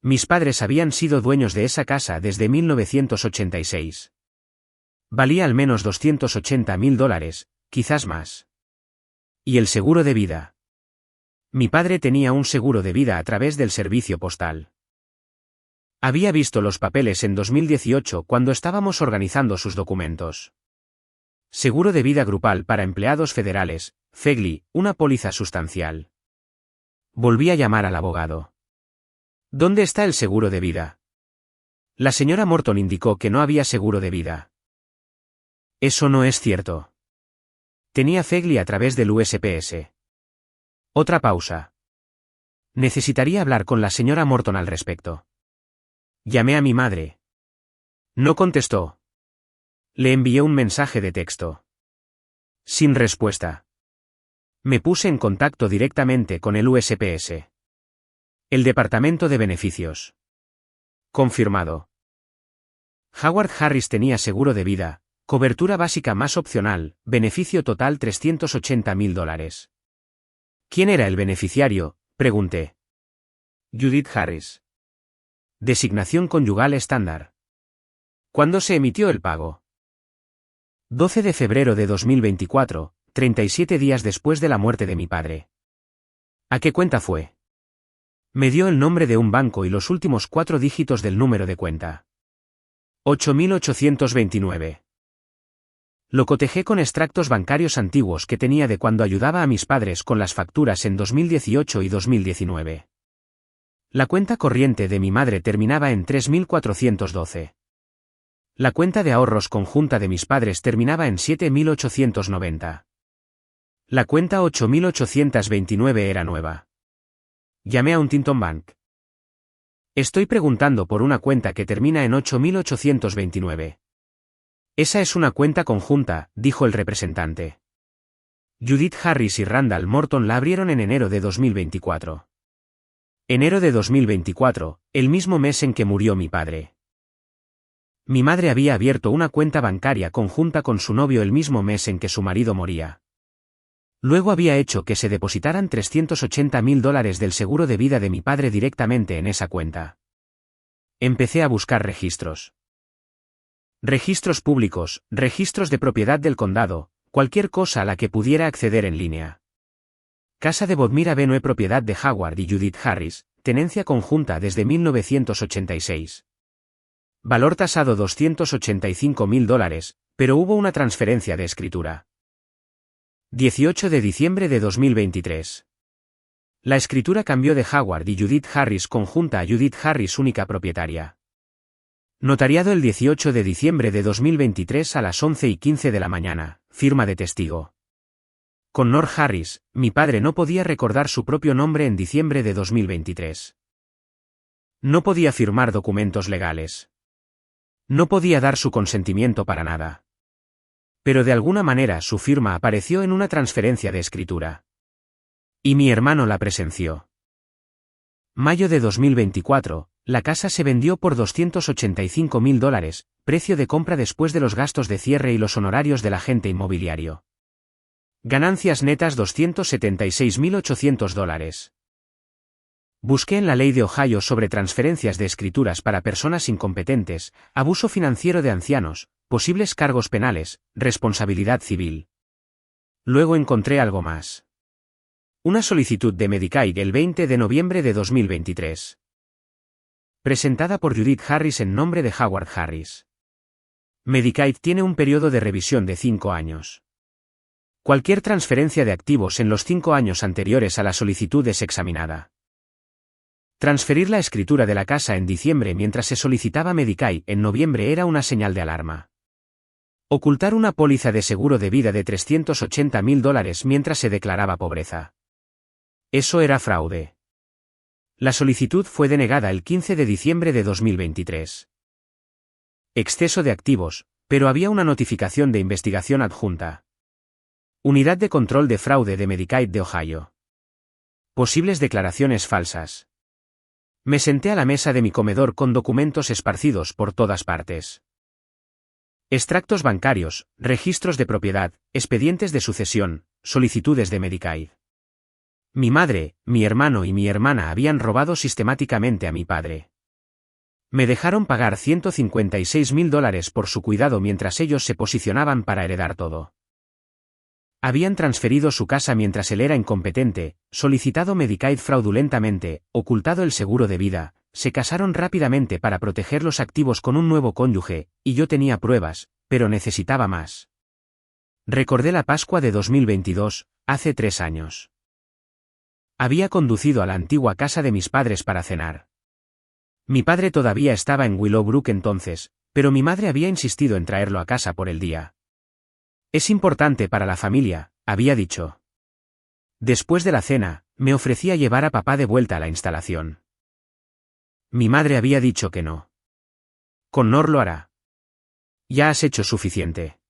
Mis padres habían sido dueños de esa casa desde 1986. Valía al menos $280.000, quizás más. ¿Y el seguro de vida? Mi padre tenía un seguro de vida a través del servicio postal. Había visto los papeles en 2018 cuando estábamos organizando sus documentos. Seguro de vida grupal para empleados federales, FEGLI, una póliza sustancial. Volví a llamar al abogado. ¿Dónde está el seguro de vida? La señora Morton indicó que no había seguro de vida. Eso no es cierto. Tenía FEGLI a través del USPS. Otra pausa. Necesitaría hablar con la señora Morton al respecto. Llamé a mi madre. No contestó. Le envié un mensaje de texto. Sin respuesta. Me puse en contacto directamente con el USPS. El Departamento de Beneficios. Confirmado. Howard Harris tenía seguro de vida, cobertura básica más opcional, beneficio total $380.000. ¿Quién era el beneficiario?, pregunté. Judith Harris. Designación conyugal estándar. ¿Cuándo se emitió el pago? 12 de febrero de 2024, 37 días después de la muerte de mi padre. ¿A qué cuenta fue? Me dio el nombre de un banco y los últimos 4 dígitos del número de cuenta. 8829. Lo cotejé con extractos bancarios antiguos que tenía de cuando ayudaba a mis padres con las facturas en 2018 y 2019. La cuenta corriente de mi madre terminaba en 3412. La cuenta de ahorros conjunta de mis padres terminaba en 7890. La cuenta 8829 era nueva. Llamé a Huntington Bank. Estoy preguntando por una cuenta que termina en 8829. Esa es una cuenta conjunta, dijo el representante. Judith Harris y Randall Morton la abrieron en enero de 2024. Enero de 2024, el mismo mes en que murió mi padre. Mi madre había abierto una cuenta bancaria conjunta con su novio el mismo mes en que su marido moría. Luego había hecho que se depositaran $380.000 del seguro de vida de mi padre directamente en esa cuenta. Empecé a buscar registros. Registros públicos, registros de propiedad del condado, cualquier cosa a la que pudiera acceder en línea. Casa de Bodmere Avenue propiedad de Howard y Judith Harris, tenencia conjunta desde 1986. Valor tasado $285.000, pero hubo una transferencia de escritura. 18 de diciembre de 2023. La escritura cambió de Howard y Judith Harris conjunta a Judith Harris única propietaria. Notariado el 18 de diciembre de 2023 a las 11:15 de la mañana, firma de testigo. Con Nor Harris, mi padre no podía recordar su propio nombre en diciembre de 2023. No podía firmar documentos legales. No podía dar su consentimiento para nada. Pero de alguna manera su firma apareció en una transferencia de escritura. Y mi hermano la presenció. Mayo de 2024, la casa se vendió por $285.000, precio de compra después de los gastos de cierre y los honorarios del agente inmobiliario. Ganancias netas $276.800. Busqué en la ley de Ohio sobre transferencias de escrituras para personas incompetentes, abuso financiero de ancianos, posibles cargos penales, responsabilidad civil. Luego encontré algo más. Una solicitud de Medicaid el 20 de noviembre de 2023. Presentada por Judith Harris en nombre de Howard Harris. Medicaid tiene un periodo de revisión de 5 años. Cualquier transferencia de activos en los 5 años anteriores a la solicitud es examinada. Transferir la escritura de la casa en diciembre mientras se solicitaba Medicaid en noviembre era una señal de alarma. Ocultar una póliza de seguro de vida de $380.000 mientras se declaraba pobreza. Eso era fraude. La solicitud fue denegada el 15 de diciembre de 2023. Exceso de activos, pero había una notificación de investigación adjunta. Unidad de Control de Fraude de Medicaid de Ohio. Posibles declaraciones falsas. Me senté a la mesa de mi comedor con documentos esparcidos por todas partes. Extractos bancarios, registros de propiedad, expedientes de sucesión, solicitudes de Medicaid. Mi madre, mi hermano y mi hermana habían robado sistemáticamente a mi padre. Me dejaron pagar $156.000 por su cuidado mientras ellos se posicionaban para heredar todo. Habían transferido su casa mientras él era incompetente, solicitado Medicaid fraudulentamente, ocultado el seguro de vida, se casaron rápidamente para proteger los activos con un nuevo cónyuge, y yo tenía pruebas, pero necesitaba más. Recordé la Pascua de 2022, hace 3 años. Había conducido a la antigua casa de mis padres para cenar. Mi padre todavía estaba en Willowbrook entonces, pero mi madre había insistido en traerlo a casa por el día. Es importante para la familia, había dicho. Después de la cena, me ofrecía llevar a papá de vuelta a la instalación. Mi madre había dicho que no. Con Nor lo hará. Ya has hecho suficiente.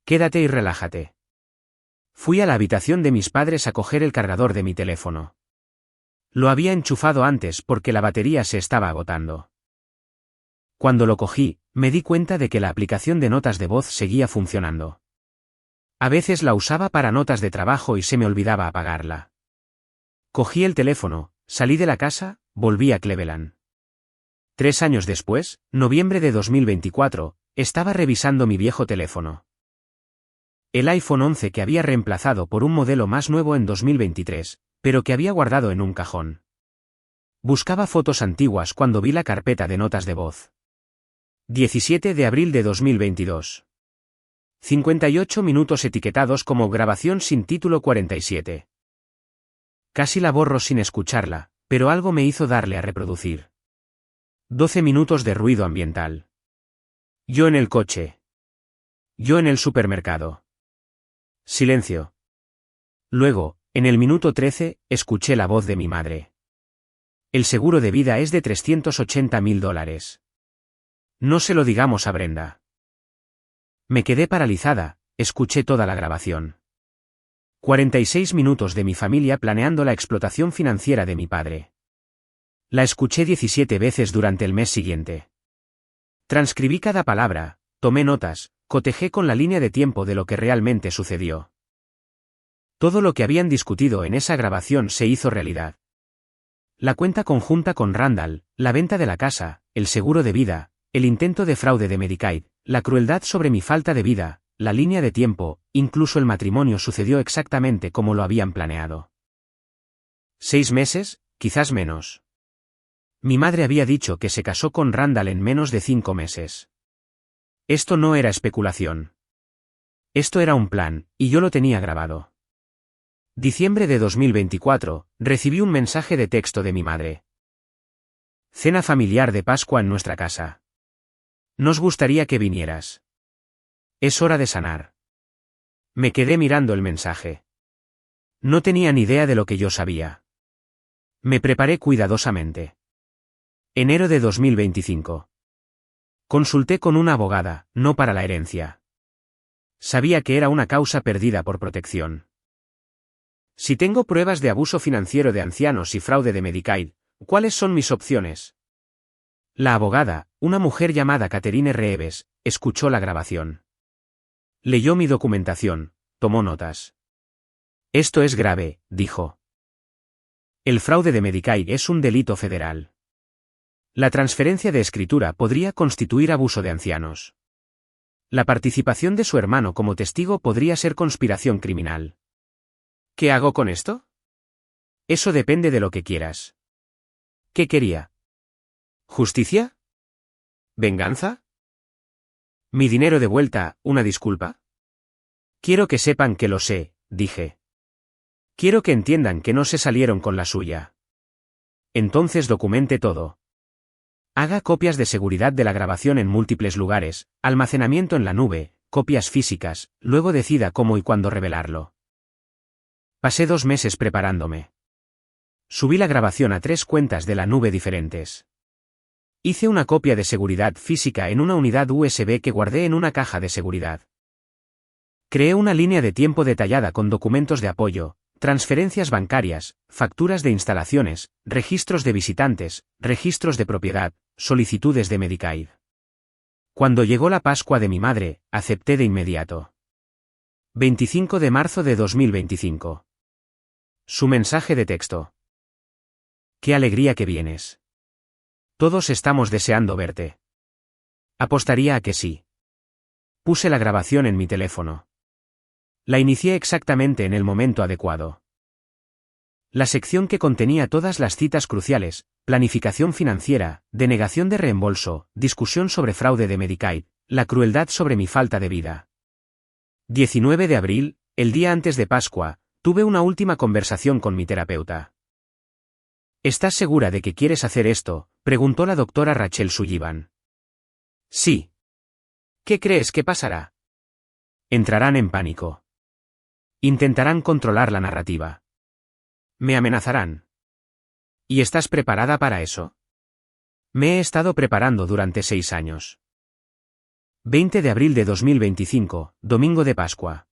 Quédate y relájate. Fui a la habitación de mis padres a coger el cargador de mi teléfono. Lo había enchufado antes porque la batería se estaba agotando. Cuando lo cogí, me di cuenta de que la aplicación de notas de voz seguía funcionando. A veces la usaba para notas de trabajo y se me olvidaba apagarla. Cogí el teléfono, salí de la casa, volví a Cleveland. 3 años después, noviembre de 2024, estaba revisando mi viejo teléfono. El iPhone 11 que había reemplazado por un modelo más nuevo en 2023, pero que había guardado en un cajón. Buscaba fotos antiguas cuando vi la carpeta de notas de voz. 17 de abril de 2022. 58 minutos etiquetados como grabación sin título 47. Casi la borro sin escucharla, pero algo me hizo darle a reproducir. 12 minutos de ruido ambiental. Yo en el coche. Yo en el supermercado. Silencio. Luego, en el minuto 13, escuché la voz de mi madre. El seguro de vida es de $380.000. No se lo digamos a Brenda. Me quedé paralizada, escuché toda la grabación. 46 minutos de mi familia planeando la explotación financiera de mi padre. La escuché 17 veces durante el mes siguiente. Transcribí cada palabra, tomé notas, cotejé con la línea de tiempo de lo que realmente sucedió. Todo lo que habían discutido en esa grabación se hizo realidad. La cuenta conjunta con Randall, la venta de la casa, el seguro de vida, el intento de fraude de Medicaid, la crueldad sobre mi falta de vida, la línea de tiempo, incluso el matrimonio sucedió exactamente como lo habían planeado. 6 meses, quizás menos. Mi madre había dicho que se casó con Randall en menos de 5 meses. Esto no era especulación. Esto era un plan, y yo lo tenía grabado. Diciembre de 2024, recibí un mensaje de texto de mi madre. Cena familiar de Pascua en nuestra casa. Nos gustaría que vinieras. Es hora de sanar. Me quedé mirando el mensaje. No tenía ni idea de lo que yo sabía. Me preparé cuidadosamente. Enero de 2025. Consulté con una abogada, no para la herencia. Sabía que era una causa perdida por protección. Si tengo pruebas de abuso financiero de ancianos y fraude de Medicaid, ¿cuáles son mis opciones? La abogada, una mujer llamada Catherine Reeves, escuchó la grabación. Leyó mi documentación, tomó notas. Esto es grave, dijo. El fraude de Medicaid es un delito federal. La transferencia de escritura podría constituir abuso de ancianos. La participación de su hermano como testigo podría ser conspiración criminal. ¿Qué hago con esto? Eso depende de lo que quieras. ¿Qué quería? ¿Justicia? ¿Venganza? ¿Mi dinero de vuelta, una disculpa? Quiero que sepan que lo sé, dije. Quiero que entiendan que no se salieron con la suya. Entonces documente todo. Haga copias de seguridad de la grabación en múltiples lugares, almacenamiento en la nube, copias físicas, luego decida cómo y cuándo revelarlo. Pasé 2 meses preparándome. Subí la grabación a 3 cuentas de la nube diferentes. Hice una copia de seguridad física en una unidad USB que guardé en una caja de seguridad. Creé una línea de tiempo detallada con documentos de apoyo, transferencias bancarias, facturas de instalaciones, registros de visitantes, registros de propiedad, solicitudes de Medicaid. Cuando llegó la Pascua de mi madre, acepté de inmediato. 25 de marzo de 2025. Su mensaje de texto. Qué alegría que vienes. Todos estamos deseando verte. Apostaría a que sí. Puse la grabación en mi teléfono. La inicié exactamente en el momento adecuado. La sección que contenía todas las citas cruciales, planificación financiera, denegación de reembolso, discusión sobre fraude de Medicaid, la crueldad sobre mi falta de vida. 19 de abril, el día antes de Pascua, tuve una última conversación con mi terapeuta. ¿Estás segura de que quieres hacer esto?, preguntó la doctora Rachel Sullivan. Sí. ¿Qué crees que pasará? Entrarán en pánico. Intentarán controlar la narrativa. Me amenazarán. ¿Y estás preparada para eso? Me he estado preparando durante 6 años. 20 de abril de 2025, domingo de Pascua.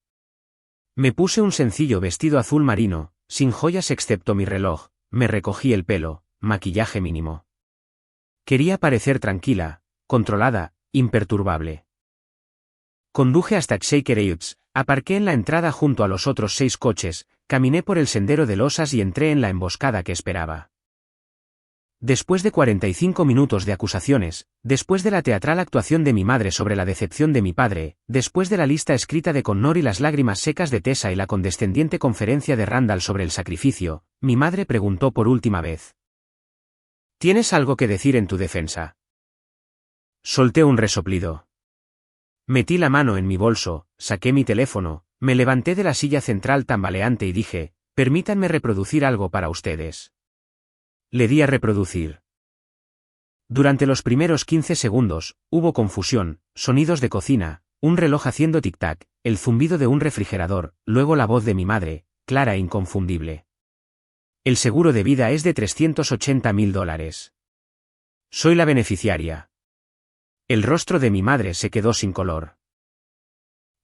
Me puse un sencillo vestido azul marino, sin joyas excepto mi reloj, me recogí el pelo, maquillaje mínimo. Quería parecer tranquila, controlada, imperturbable. Conduje hasta Shaker Heights, aparqué en la entrada junto a los otros 6 coches, caminé por el sendero de losas y entré en la emboscada que esperaba. Después de 45 minutos de acusaciones, después de la teatral actuación de mi madre sobre la decepción de mi padre, después de la lista escrita de Connor y las lágrimas secas de Tessa y la condescendiente conferencia de Randall sobre el sacrificio, mi madre preguntó por última vez: ¿Tienes algo que decir en tu defensa? Solté un resoplido. Metí la mano en mi bolso, saqué mi teléfono, me levanté de la silla central tambaleante y dije: permítanme reproducir algo para ustedes. Le di a reproducir. Durante los primeros 15 segundos, hubo confusión, sonidos de cocina, un reloj haciendo tic-tac, el zumbido de un refrigerador, luego la voz de mi madre, clara e inconfundible. El seguro de vida es de $380.000. Soy la beneficiaria. El rostro de mi madre se quedó sin color.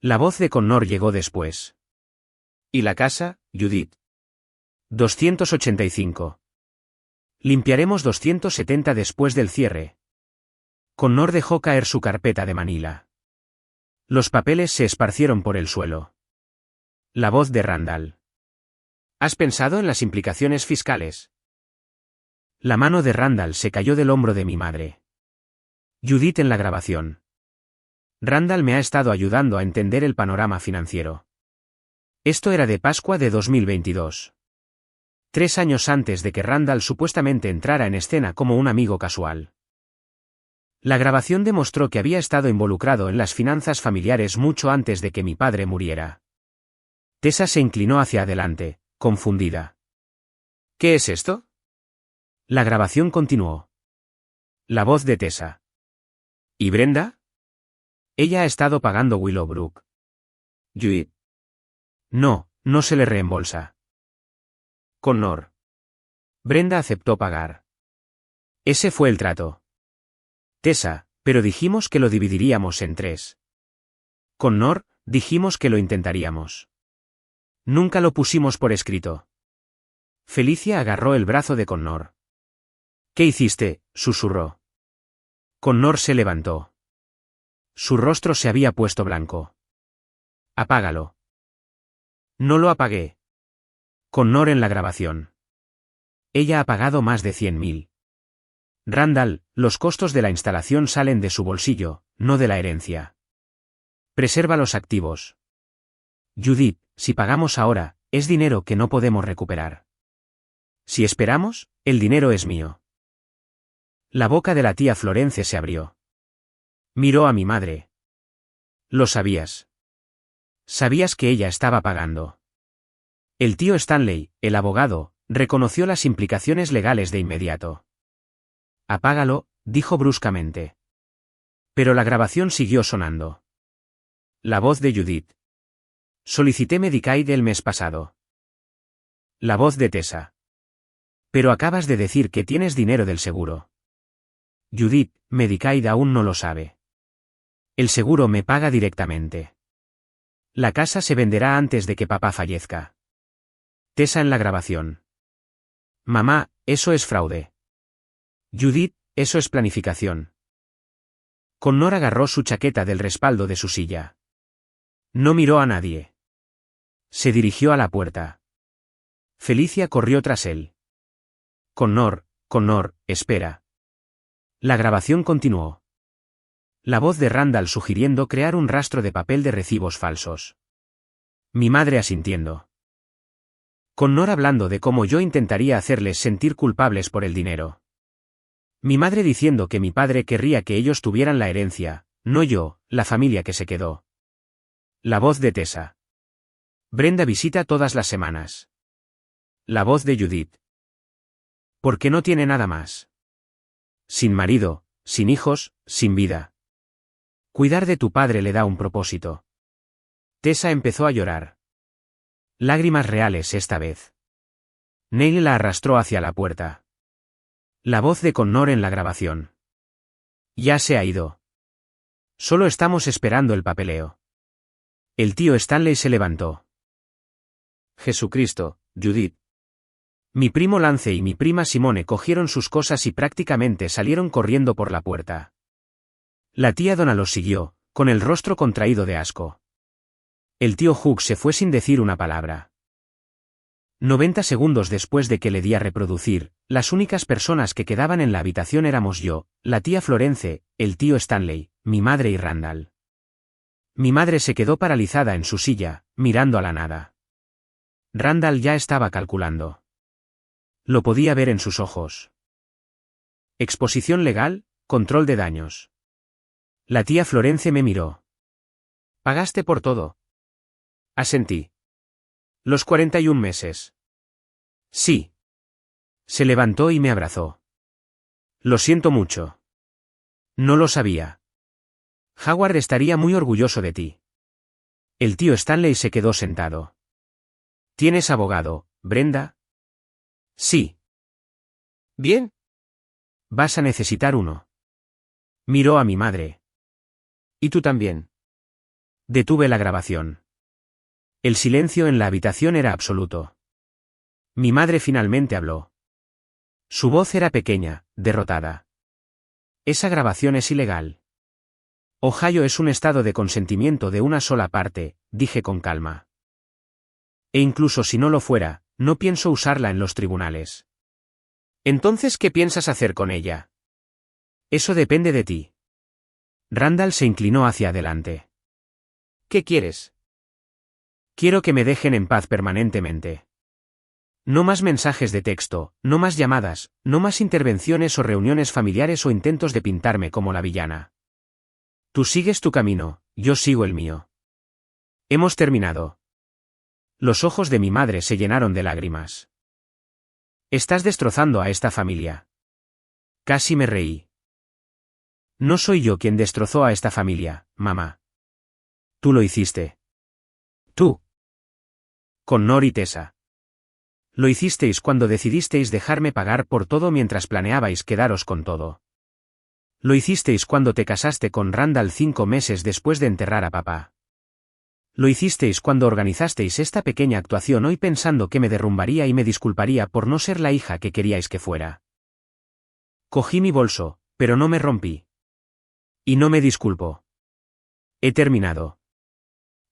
La voz de Connor llegó después. ¿Y la casa, Judith? 285. Limpiaremos 270 después del cierre. Connor dejó caer su carpeta de Manila. Los papeles se esparcieron por el suelo. La voz de Randall. ¿Has pensado en las implicaciones fiscales? La mano de Randall se cayó del hombro de mi madre. Judith en la grabación. Randall me ha estado ayudando a entender el panorama financiero. Esto era de Pascua de 2022. 3 años antes de que Randall supuestamente entrara en escena como un amigo casual. La grabación demostró que había estado involucrado en las finanzas familiares mucho antes de que mi padre muriera. Tessa se inclinó hacia adelante, confundida. ¿Qué es esto? La grabación continuó. La voz de Tessa. ¿Y Brenda? Ella ha estado pagando Willowbrook. Judith. No, no se le reembolsa. Connor. Brenda aceptó pagar. Ese fue el trato. Tessa, pero dijimos que lo dividiríamos en 3. Connor, dijimos que lo intentaríamos. Nunca lo pusimos por escrito. Felicia agarró el brazo de Connor. ¿Qué hiciste?, susurró. Connor se levantó. Su rostro se había puesto blanco. Apágalo. No lo apagué. Connor en la grabación. Ella ha pagado más de 100.000. Randall, los costos de la instalación salen de su bolsillo, no de la herencia. Preserva los activos. Judith, si pagamos ahora, es dinero que no podemos recuperar. Si esperamos, el dinero es mío. La boca de la tía Florence se abrió. Miró a mi madre. Lo sabías. Sabías que ella estaba pagando. El tío Stanley, el abogado, reconoció las implicaciones legales de inmediato. Apágalo, dijo bruscamente. Pero la grabación siguió sonando. La voz de Judith. Solicité Medicaid el mes pasado. La voz de Tessa. Pero acabas de decir que tienes dinero del seguro. Judith, Medicaid aún no lo sabe. El seguro me paga directamente. La casa se venderá antes de que papá fallezca. Tessa en la grabación. Mamá, eso es fraude. Judith, eso es planificación. Connor agarró su chaqueta del respaldo de su silla. No miró a nadie. Se dirigió a la puerta. Felicia corrió tras él. Connor, espera. La grabación continuó. La voz de Randall sugiriendo crear un rastro de papel de recibos falsos. Mi madre asintiendo. Connor hablando de cómo yo intentaría hacerles sentir culpables por el dinero. Mi madre diciendo que mi padre querría que ellos tuvieran la herencia, no yo, la familia que se quedó. La voz de Tessa. Brenda visita todas las semanas. La voz de Judith. ¿Por qué no tiene nada más? Sin marido, sin hijos, sin vida. Cuidar de tu padre le da un propósito. Tessa empezó a llorar. Lágrimas reales esta vez. Neil la arrastró hacia la puerta. La voz de Connor en la grabación. Ya se ha ido. Solo estamos esperando el papeleo. El tío Stanley se levantó. Jesucristo, Judith. Mi primo Lance y mi prima Simone cogieron sus cosas y prácticamente salieron corriendo por la puerta. La tía Donna los siguió, con el rostro contraído de asco. El tío Hugh se fue sin decir una palabra. 90 segundos después de que le di a reproducir, las únicas personas que quedaban en la habitación éramos yo, la tía Florence, el tío Stanley, mi madre y Randall. Mi madre se quedó paralizada en su silla, mirando a la nada. Randall ya estaba calculando. Lo podía ver en sus ojos. Exposición legal, control de daños. La tía Florence me miró. ¿Pagaste por todo? Asentí. Los 41 meses. Sí. Se levantó y me abrazó. Lo siento mucho. No lo sabía. Howard estaría muy orgulloso de ti. El tío Stanley se quedó sentado. ¿Tienes abogado, Brenda? Sí. Bien. Vas a necesitar uno. Miró a mi madre. ¿Y tú también? Detuve la grabación. El silencio en la habitación era absoluto. Mi madre finalmente habló. Su voz era pequeña, derrotada. Esa grabación es ilegal. Ohio es un estado de consentimiento de una sola parte, dije con calma. E incluso si no lo fuera, no pienso usarla en los tribunales. Entonces, ¿qué piensas hacer con ella? Eso depende de ti. Randall se inclinó hacia adelante. ¿Qué quieres? Quiero que me dejen en paz permanentemente. No más mensajes de texto, no más llamadas, no más intervenciones o reuniones familiares o intentos de pintarme como la villana. Tú sigues tu camino, yo sigo el mío. Hemos terminado. Los ojos de mi madre se llenaron de lágrimas. Estás destrozando a esta familia. Casi me reí. No soy yo quien destrozó a esta familia, mamá. Tú lo hiciste. Tú. Con Nor y Tessa. Lo hicisteis cuando decidisteis dejarme pagar por todo mientras planeabais quedaros con todo. Lo hicisteis cuando te casaste con Randall 5 meses después de enterrar a papá. Lo hicisteis cuando organizasteis esta pequeña actuación hoy pensando que me derrumbaría y me disculparía por no ser la hija que queríais que fuera. Cogí mi bolso, pero no me rompí. Y no me disculpo. He terminado.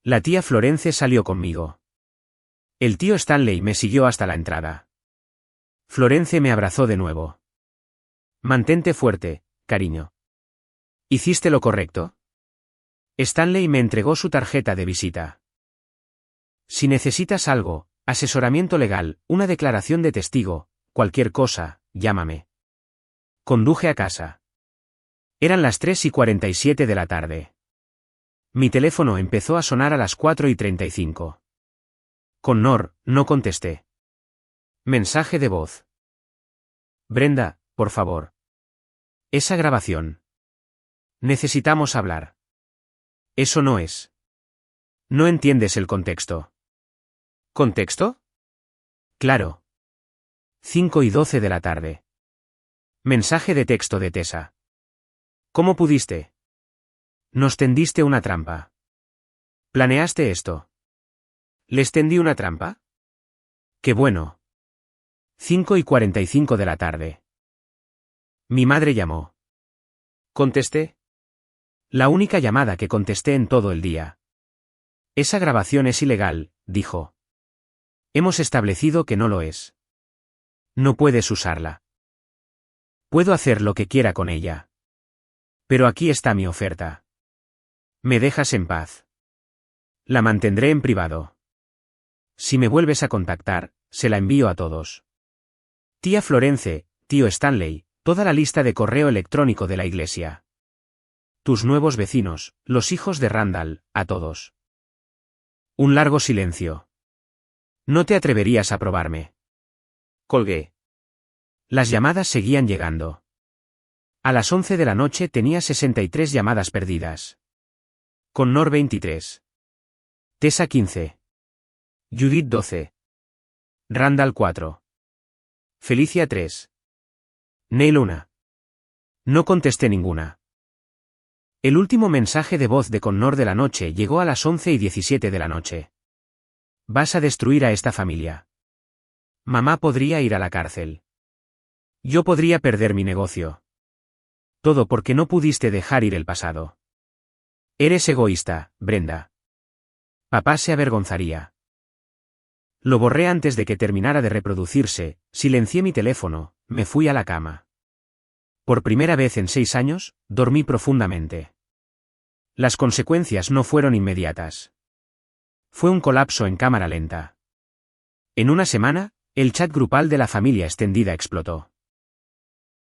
La tía Florence salió conmigo. El tío Stanley me siguió hasta la entrada. Florence me abrazó de nuevo. Mantente fuerte, cariño. ¿Hiciste lo correcto? Stanley me entregó su tarjeta de visita. Si necesitas algo, asesoramiento legal, una declaración de testigo, cualquier cosa, llámame. Conduje a casa. Eran las 3:47 de la tarde. Mi teléfono empezó a sonar a las 4:35. Con Nor, no contesté. Mensaje de voz. Brenda, por favor. Esa grabación. Necesitamos hablar. Eso no es. No entiendes el contexto. ¿Contexto? Claro. 5:12 de la tarde. Mensaje de texto de Tessa. ¿Cómo pudiste? Nos tendiste una trampa. ¿Planeaste esto? ¿Les tendí una trampa? ¡Qué bueno! 5:45 de la tarde. Mi madre llamó. ¿Contesté? La única llamada que contesté en todo el día. Esa grabación es ilegal, dijo. Hemos establecido que no lo es. No puedes usarla. Puedo hacer lo que quiera con ella. Pero aquí está mi oferta. ¿Me dejas en paz? La mantendré en privado. Si me vuelves a contactar, se la envío a todos. Tía Florence, tío Stanley, toda la lista de correo electrónico de la iglesia. Tus nuevos vecinos, los hijos de Randall, a todos. Un largo silencio. No te atreverías a probarme. Colgué. Las llamadas seguían llegando. A las 11 de la noche tenía 63 llamadas perdidas. Con Nor 23. Tessa 15. Judith 12. Randall 4. Felicia 3. Neil 1. No contesté ninguna. El último mensaje de voz de Connor de la noche llegó a las 11:17 de la noche. Vas a destruir a esta familia. Mamá podría ir a la cárcel. Yo podría perder mi negocio. Todo porque no pudiste dejar ir el pasado. Eres egoísta, Brenda. Papá se avergonzaría. Lo borré antes de que terminara de reproducirse, silencié mi teléfono, me fui a la cama. Por primera vez en 6 años, dormí profundamente. Las consecuencias no fueron inmediatas. Fue un colapso en cámara lenta. En una semana, el chat grupal de la familia extendida explotó.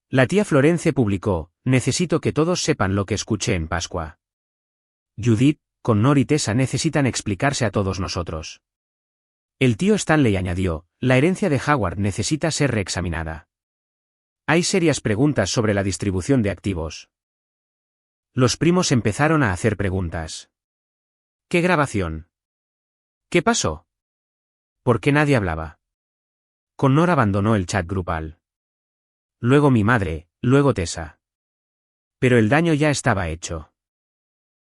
La tía Florence publicó: necesito que todos sepan lo que escuché en Pascua. Judith, Connor y Tessa necesitan explicarse a todos nosotros. El tío Stanley añadió: la herencia de Howard necesita ser reexaminada. Hay serias preguntas sobre la distribución de activos. Los primos empezaron a hacer preguntas. ¿Qué grabación? ¿Qué pasó? ¿Por qué nadie hablaba? Connor abandonó el chat grupal. Luego mi madre, luego Tessa. Pero el daño ya estaba hecho.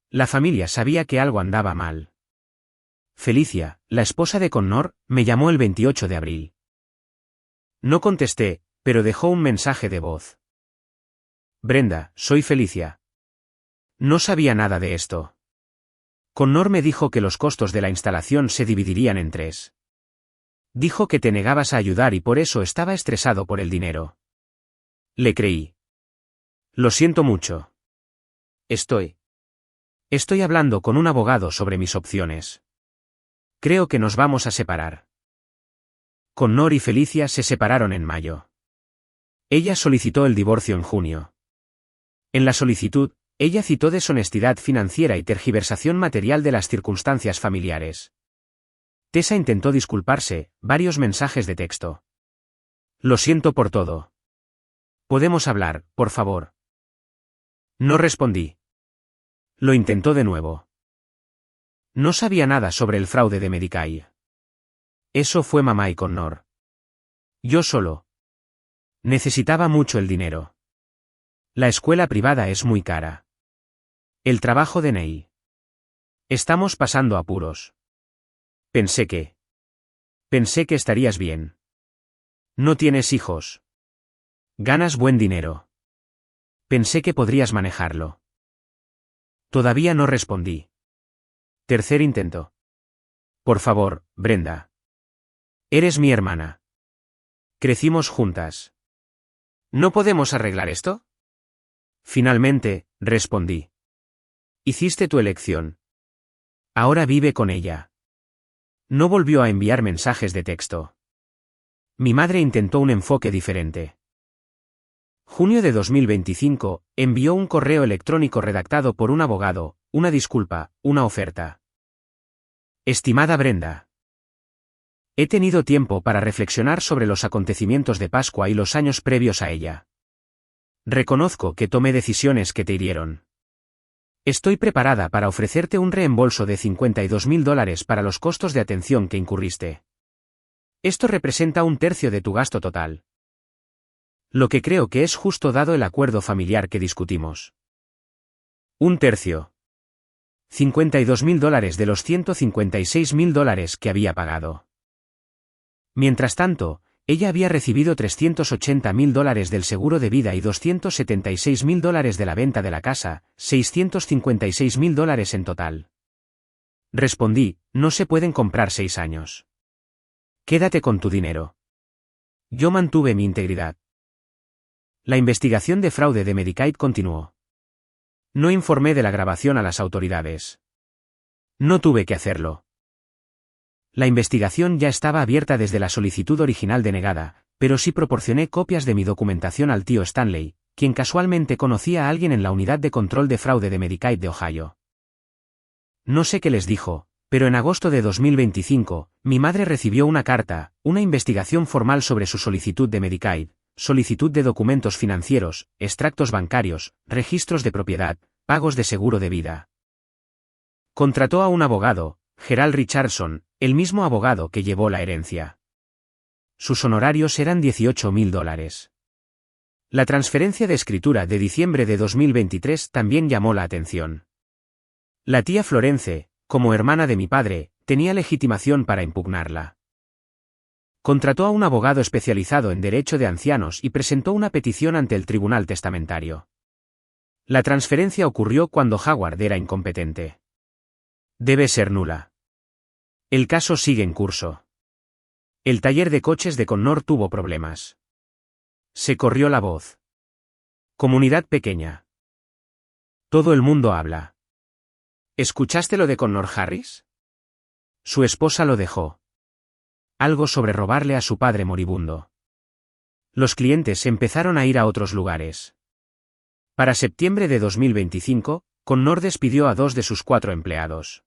La familia sabía que algo andaba mal. Felicia, la esposa de Connor, me llamó el 28 de abril. No contesté, pero dejó un mensaje de voz. Brenda, soy Felicia. No sabía nada de esto. Connor me dijo que los costos de la instalación se dividirían en 3. Dijo que te negabas a ayudar y por eso estaba estresado por el dinero. Le creí. Lo siento mucho. Estoy hablando con un abogado sobre mis opciones. Creo que nos vamos a separar. Connor y Felicia se separaron en mayo. Ella solicitó el divorcio en junio. En la solicitud, ella citó deshonestidad financiera y tergiversación material de las circunstancias familiares. Tessa intentó disculparse, varios mensajes de texto. Lo siento por todo. ¿Podemos hablar, por favor? No respondí. Lo intentó de nuevo. No sabía nada sobre el fraude de Medicaid. Eso fue mamá y Connor. Yo solo. Necesitaba mucho el dinero. La escuela privada es muy cara. El trabajo de Neil. Estamos pasando apuros. Pensé que estarías bien. No tienes hijos. Ganas buen dinero. Pensé que podrías manejarlo. Todavía no respondí. Tercer intento. Por favor, Brenda. Eres mi hermana. Crecimos juntas. ¿No podemos arreglar esto? Finalmente, respondí. Hiciste tu elección. Ahora vive con ella. No volvió a enviar mensajes de texto. Mi madre intentó un enfoque diferente. Junio de 2025, envió un correo electrónico redactado por un abogado, una disculpa, una oferta. Estimada Brenda. He tenido tiempo para reflexionar sobre los acontecimientos de Pascua y los años previos a ella. Reconozco que tomé decisiones que te hirieron. Estoy preparada para ofrecerte un reembolso de $52,000 para los costos de atención que incurriste. Esto representa 1/3 de tu gasto total. Lo que creo que es justo dado el acuerdo familiar que discutimos. 1/3. $52,000 de los $156,000 que había pagado. Mientras tanto, ella había recibido $380,000 del seguro de vida y $276,000 de la venta de la casa, $656,000 en total. Respondí: no se pueden comprar 6 años. Quédate con tu dinero. Yo mantuve mi integridad. La investigación de fraude de Medicaid continuó. No informé de la grabación a las autoridades. No tuve que hacerlo. La investigación ya estaba abierta desde la solicitud original denegada, pero sí proporcioné copias de mi documentación al tío Stanley, quien casualmente conocía a alguien en la unidad de control de fraude de Medicaid de Ohio. No sé qué les dijo, pero en agosto de 2025, mi madre recibió una carta, una investigación formal sobre su solicitud de Medicaid, solicitud de documentos financieros, extractos bancarios, registros de propiedad, pagos de seguro de vida. Contrató a un abogado, Gerald Richardson, el mismo abogado que llevó la herencia. Sus honorarios eran $18,000. La transferencia de escritura de diciembre de 2023 también llamó la atención. La tía Florence, como hermana de mi padre, tenía legitimación para impugnarla. Contrató a un abogado especializado en derecho de ancianos y presentó una petición ante el tribunal testamentario. La transferencia ocurrió cuando Howard era incompetente. Debe ser nula. El caso sigue en curso. El taller de coches de Connor tuvo problemas. Se corrió la voz. Comunidad pequeña. Todo el mundo habla. ¿Escuchaste lo de Connor Harris? Su esposa lo dejó. Algo sobre robarle a su padre moribundo. Los clientes empezaron a ir a otros lugares. Para septiembre de 2025, Connor despidió a 2 de sus 4 empleados.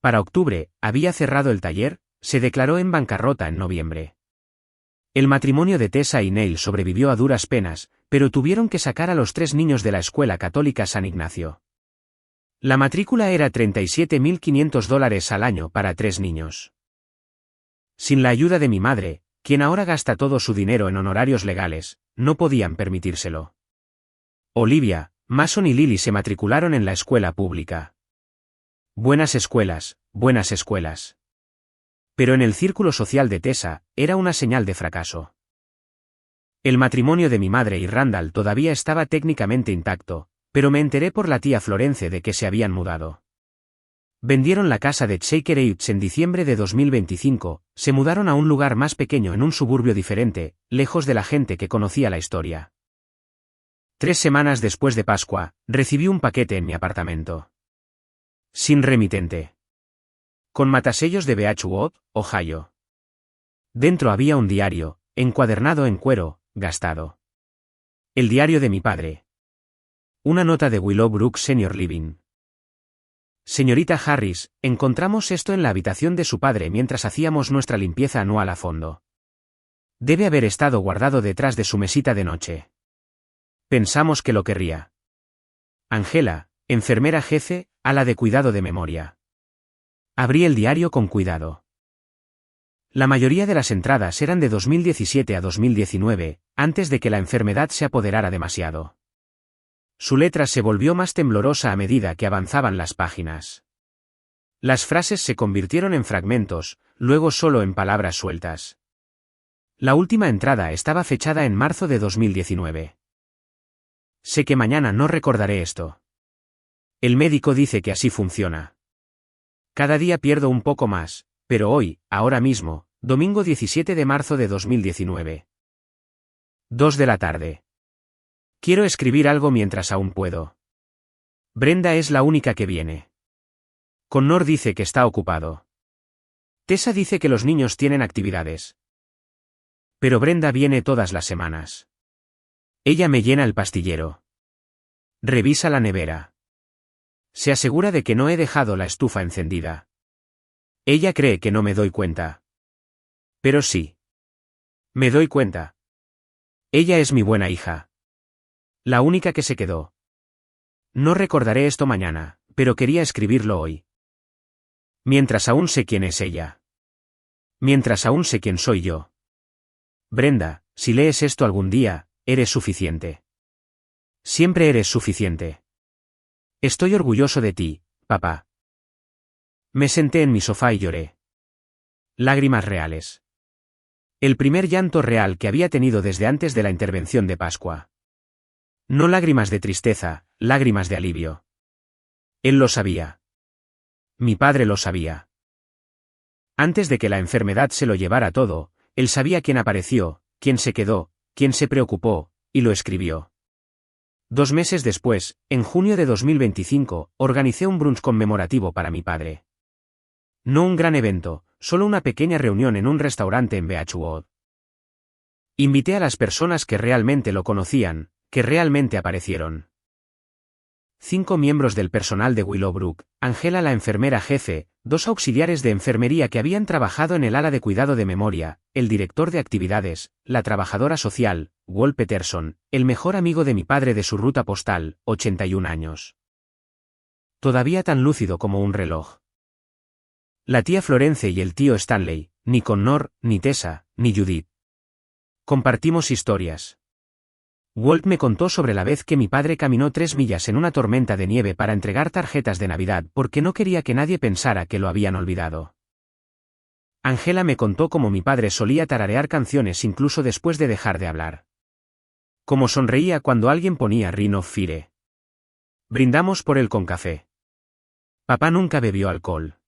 Para octubre, había cerrado el taller, se declaró en bancarrota en noviembre. El matrimonio de Tessa y Neil sobrevivió a duras penas, pero tuvieron que sacar a los 3 niños de la escuela católica San Ignacio. La matrícula era $37.500 al año para 3 niños. Sin la ayuda de mi madre, quien ahora gasta todo su dinero en honorarios legales, no podían permitírselo. Olivia, Mason y Lily se matricularon en la escuela pública. Buenas escuelas, buenas escuelas. Pero en el círculo social de Tessa, era una señal de fracaso. El matrimonio de mi madre y Randall todavía estaba técnicamente intacto, pero me enteré por la tía Florence de que se habían mudado. Vendieron la casa de Shaker Heights en diciembre de 2025, se mudaron a un lugar más pequeño en un suburbio diferente, lejos de la gente que conocía la historia. 3 semanas después de Pascua, recibí un paquete en mi apartamento. Sin remitente. Con matasellos de Beachwood, Ohio. Dentro había un diario, encuadernado en cuero, gastado. El diario de mi padre. Una nota de Willowbrook Senior Living. Señorita Harris, encontramos esto en la habitación de su padre mientras hacíamos nuestra limpieza anual a fondo. Debe haber estado guardado detrás de su mesita de noche. Pensamos que lo querría. Angela, enfermera jefe, ala de cuidado de memoria. Abrí el diario con cuidado. La mayoría de las entradas eran de 2017 a 2019, antes de que la enfermedad se apoderara demasiado. Su letra se volvió más temblorosa a medida que avanzaban las páginas. Las frases se convirtieron en fragmentos, luego solo en palabras sueltas. La última entrada estaba fechada en marzo de 2019. Sé que mañana no recordaré esto. El médico dice que así funciona. Cada día pierdo un poco más, pero hoy, ahora mismo, domingo 17 de marzo de 2019. 2 de la tarde. Quiero escribir algo mientras aún puedo. Brenda es la única que viene. Connor dice que está ocupado. Tessa dice que los niños tienen actividades. Pero Brenda viene todas las semanas. Ella me llena el pastillero. Revisa la nevera. Se asegura de que no he dejado la estufa encendida. Ella cree que no me doy cuenta. Pero sí. Me doy cuenta. Ella es mi buena hija. La única que se quedó. No recordaré esto mañana, pero quería escribirlo hoy. Mientras aún sé quién es ella. Mientras aún sé quién soy yo. Brenda, si lees esto algún día, eres suficiente. Siempre eres suficiente. Estoy orgulloso de ti, papá. Me senté en mi sofá y lloré. Lágrimas reales. El primer llanto real que había tenido desde antes de la intervención de Pascua. No lágrimas de tristeza, lágrimas de alivio. Él lo sabía. Mi padre lo sabía. Antes de que la enfermedad se lo llevara todo, él sabía quién apareció, quién se quedó, quién se preocupó, y lo escribió. 2 meses después, en junio de 2025, organicé un brunch conmemorativo para mi padre. No un gran evento, solo una pequeña reunión en un restaurante en Beachwood. Invité a las personas que realmente lo conocían, que realmente aparecieron. 5 miembros del personal de Willowbrook, Angela la enfermera jefe, 2 auxiliares de enfermería que habían trabajado en el ala de cuidado de memoria, el director de actividades, la trabajadora social, Walt Peterson, el mejor amigo de mi padre de su ruta postal, 81 años. Todavía tan lúcido como un reloj. La tía Florence y el tío Stanley, ni Connor, ni Tessa, ni Judith. Compartimos historias. Walt me contó sobre la vez que mi padre caminó 3 millas en una tormenta de nieve para entregar tarjetas de Navidad porque no quería que nadie pensara que lo habían olvidado. Angela me contó cómo mi padre solía tararear canciones incluso después de dejar de hablar. Cómo sonreía cuando alguien ponía Ring of Fire. Brindamos por él con café. Papá nunca bebió alcohol.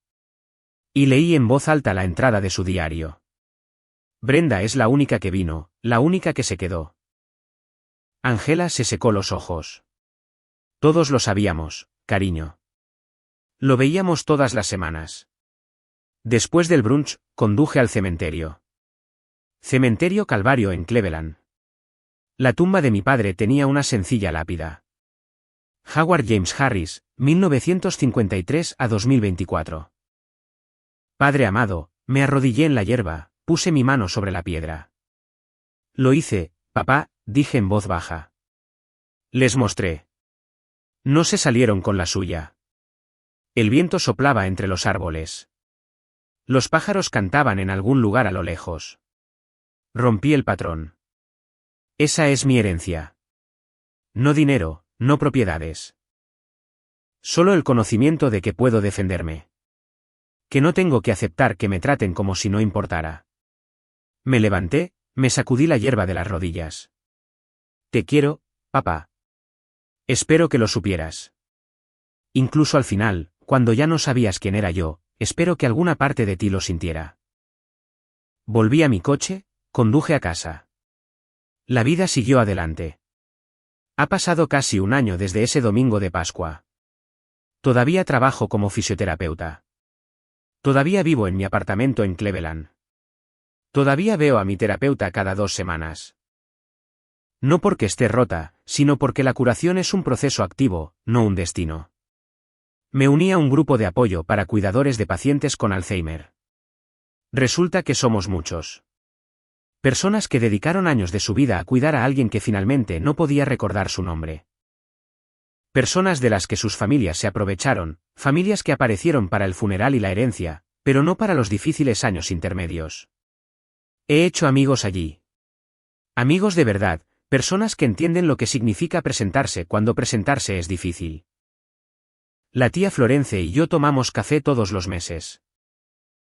Y leí en voz alta la entrada de su diario. Brenda es la única que vino, la única que se quedó. Angela se secó los ojos. Todos lo sabíamos, cariño. Lo veíamos todas las semanas. Después del brunch, conduje al cementerio. Cementerio Calvario en Cleveland. La tumba de mi padre tenía una sencilla lápida. Howard James Harris, 1953 a 2024. Padre amado, me arrodillé en la hierba, puse mi mano sobre la piedra. Lo hice, papá, dije en voz baja. Les mostré. No se salieron con la suya. El viento soplaba entre los árboles. Los pájaros cantaban en algún lugar a lo lejos. Rompí el patrón. Esa es mi herencia. No dinero, no propiedades. Solo el conocimiento de que puedo defenderme. Que no tengo que aceptar que me traten como si no importara. Me levanté, me sacudí la hierba de las rodillas. Te quiero, papá. Espero que lo supieras. Incluso al final, cuando ya no sabías quién era yo, espero que alguna parte de ti lo sintiera. Volví a mi coche, conduje a casa. La vida siguió adelante. Ha pasado casi un año desde ese domingo de Pascua. Todavía trabajo como fisioterapeuta. Todavía vivo en mi apartamento en Cleveland. Todavía veo a mi terapeuta cada 2 semanas. No porque esté rota, sino porque la curación es un proceso activo, no un destino. Me uní a un grupo de apoyo para cuidadores de pacientes con Alzheimer. Resulta que somos muchos. Personas que dedicaron años de su vida a cuidar a alguien que finalmente no podía recordar su nombre. Personas de las que sus familias se aprovecharon, familias que aparecieron para el funeral y la herencia, pero no para los difíciles años intermedios. He hecho amigos allí. Amigos de verdad, personas que entienden lo que significa presentarse cuando presentarse es difícil. La tía Florence y yo tomamos café todos los meses.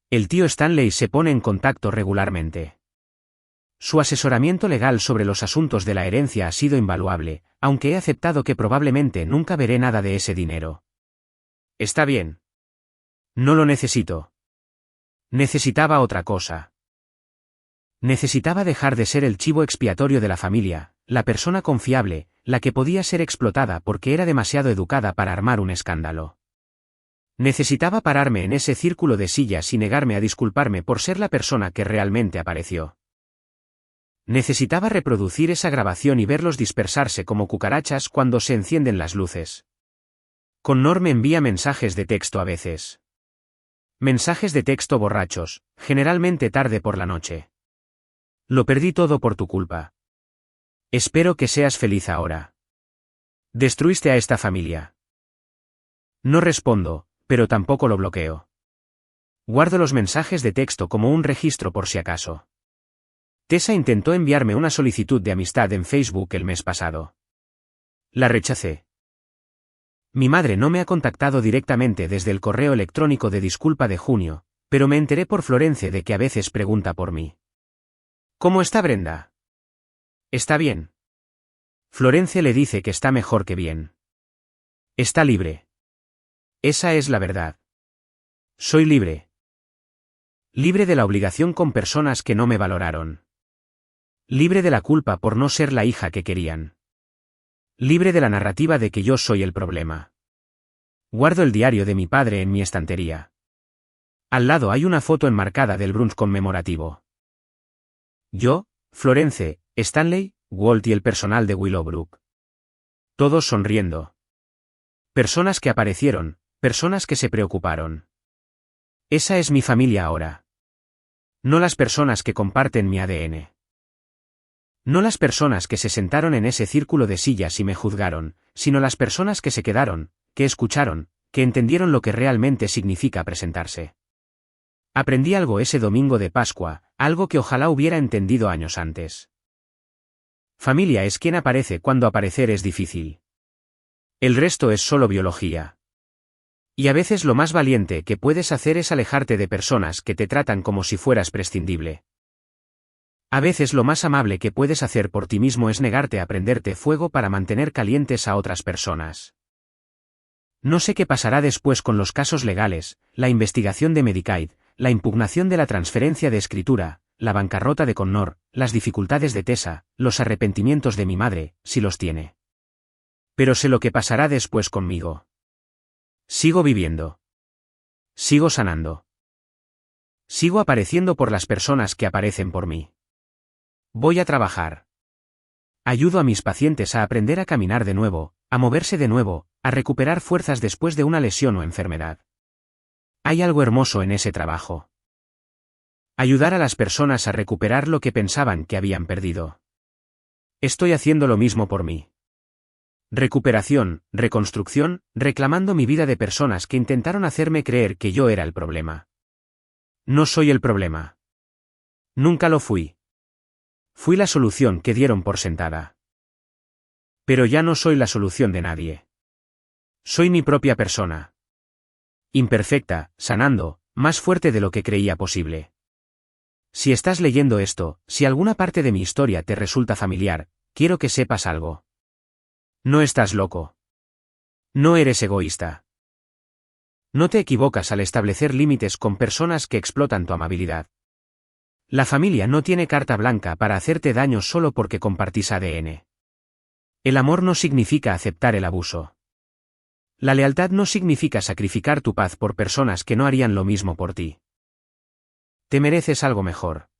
El tío Stanley se pone en contacto regularmente. Su asesoramiento legal sobre los asuntos de la herencia ha sido invaluable, aunque he aceptado que probablemente nunca veré nada de ese dinero. Está bien. No lo necesito. Necesitaba otra cosa. Necesitaba dejar de ser el chivo expiatorio de la familia, la persona confiable, la que podía ser explotada porque era demasiado educada para armar un escándalo. Necesitaba pararme en ese círculo de sillas y negarme a disculparme por ser la persona que realmente apareció. Necesitaba reproducir esa grabación y verlos dispersarse como cucarachas cuando se encienden las luces. Connor me envía mensajes de texto a veces. Mensajes de texto borrachos, generalmente tarde por la noche. Lo perdí todo por tu culpa. Espero que seas feliz ahora. Destruiste a esta familia. No respondo, pero tampoco lo bloqueo. Guardo los mensajes de texto como un registro por si acaso. Tessa intentó enviarme una solicitud de amistad en Facebook el mes pasado. La rechacé. Mi madre no me ha contactado directamente desde el correo electrónico de disculpa de junio, pero me enteré por Florence de que a veces pregunta por mí. ¿Cómo está Brenda? Está bien. Florence le dice que está mejor que bien. Está libre. Esa es la verdad. Soy libre. Libre de la obligación con personas que no me valoraron. Libre de la culpa por no ser la hija que querían. Libre de la narrativa de que yo soy el problema. Guardo el diario de mi padre en mi estantería. Al lado hay una foto enmarcada del brunch conmemorativo. Yo, Florence, Stanley, Walt y el personal de Willowbrook. Todos sonriendo. Personas que aparecieron, personas que se preocuparon. Esa es mi familia ahora. No las personas que comparten mi ADN. No las personas que se sentaron en ese círculo de sillas y me juzgaron, sino las personas que se quedaron, que escucharon, que entendieron lo que realmente significa presentarse. Aprendí algo ese domingo de Pascua, algo que ojalá hubiera entendido años antes. Familia es quien aparece cuando aparecer es difícil. El resto es solo biología. Y a veces lo más valiente que puedes hacer es alejarte de personas que te tratan como si fueras prescindible. A veces lo más amable que puedes hacer por ti mismo es negarte a prenderte fuego para mantener calientes a otras personas. No sé qué pasará después con los casos legales, la investigación de Medicaid, la impugnación de la transferencia de escritura, la bancarrota de Connor, las dificultades de Tessa, los arrepentimientos de mi madre, si los tiene. Pero sé lo que pasará después conmigo. Sigo viviendo. Sigo sanando. Sigo apareciendo por las personas que aparecen por mí. Voy a trabajar. Ayudo a mis pacientes a aprender a caminar de nuevo, a moverse de nuevo, a recuperar fuerzas después de una lesión o enfermedad. Hay algo hermoso en ese trabajo. Ayudar a las personas a recuperar lo que pensaban que habían perdido. Estoy haciendo lo mismo por mí. Recuperación, reconstrucción, reclamando mi vida de personas que intentaron hacerme creer que yo era el problema. No soy el problema. Nunca lo fui. Fui la solución que dieron por sentada. Pero ya no soy la solución de nadie. Soy mi propia persona. Imperfecta, sanando, más fuerte de lo que creía posible. Si estás leyendo esto, si alguna parte de mi historia te resulta familiar, quiero que sepas algo. No estás loco. No eres egoísta. No te equivocas al establecer límites con personas que explotan tu amabilidad. La familia no tiene carta blanca para hacerte daño solo porque compartís ADN. El amor no significa aceptar el abuso. La lealtad no significa sacrificar tu paz por personas que no harían lo mismo por ti. Te mereces algo mejor.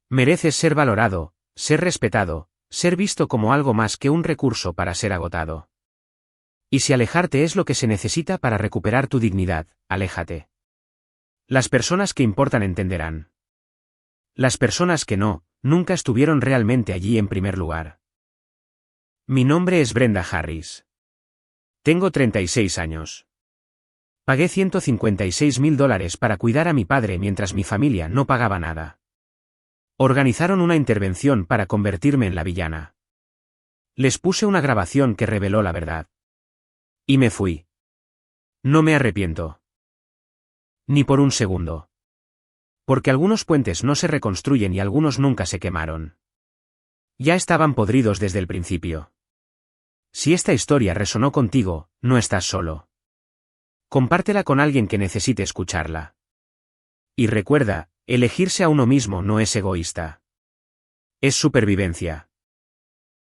Mereces ser valorado, ser respetado, ser visto como algo más que un recurso para ser agotado. Y si alejarte es lo que se necesita para recuperar tu dignidad, aléjate. Las personas que importan entenderán. Las personas que no, nunca estuvieron realmente allí en primer lugar. Mi nombre es Brenda Harris. Tengo 36 años. Pagué $156.000 para cuidar a mi padre mientras mi familia no pagaba nada. Organizaron una intervención para convertirme en la villana. Les puse una grabación que reveló la verdad. Y me fui. No me arrepiento. Ni por un segundo. Porque algunos puentes no se reconstruyen y algunos nunca se quemaron. Ya estaban podridos desde el principio. Si esta historia resonó contigo, no estás solo. Compártela con alguien que necesite escucharla. Y recuerda, elegirse a uno mismo no es egoísta. Es supervivencia.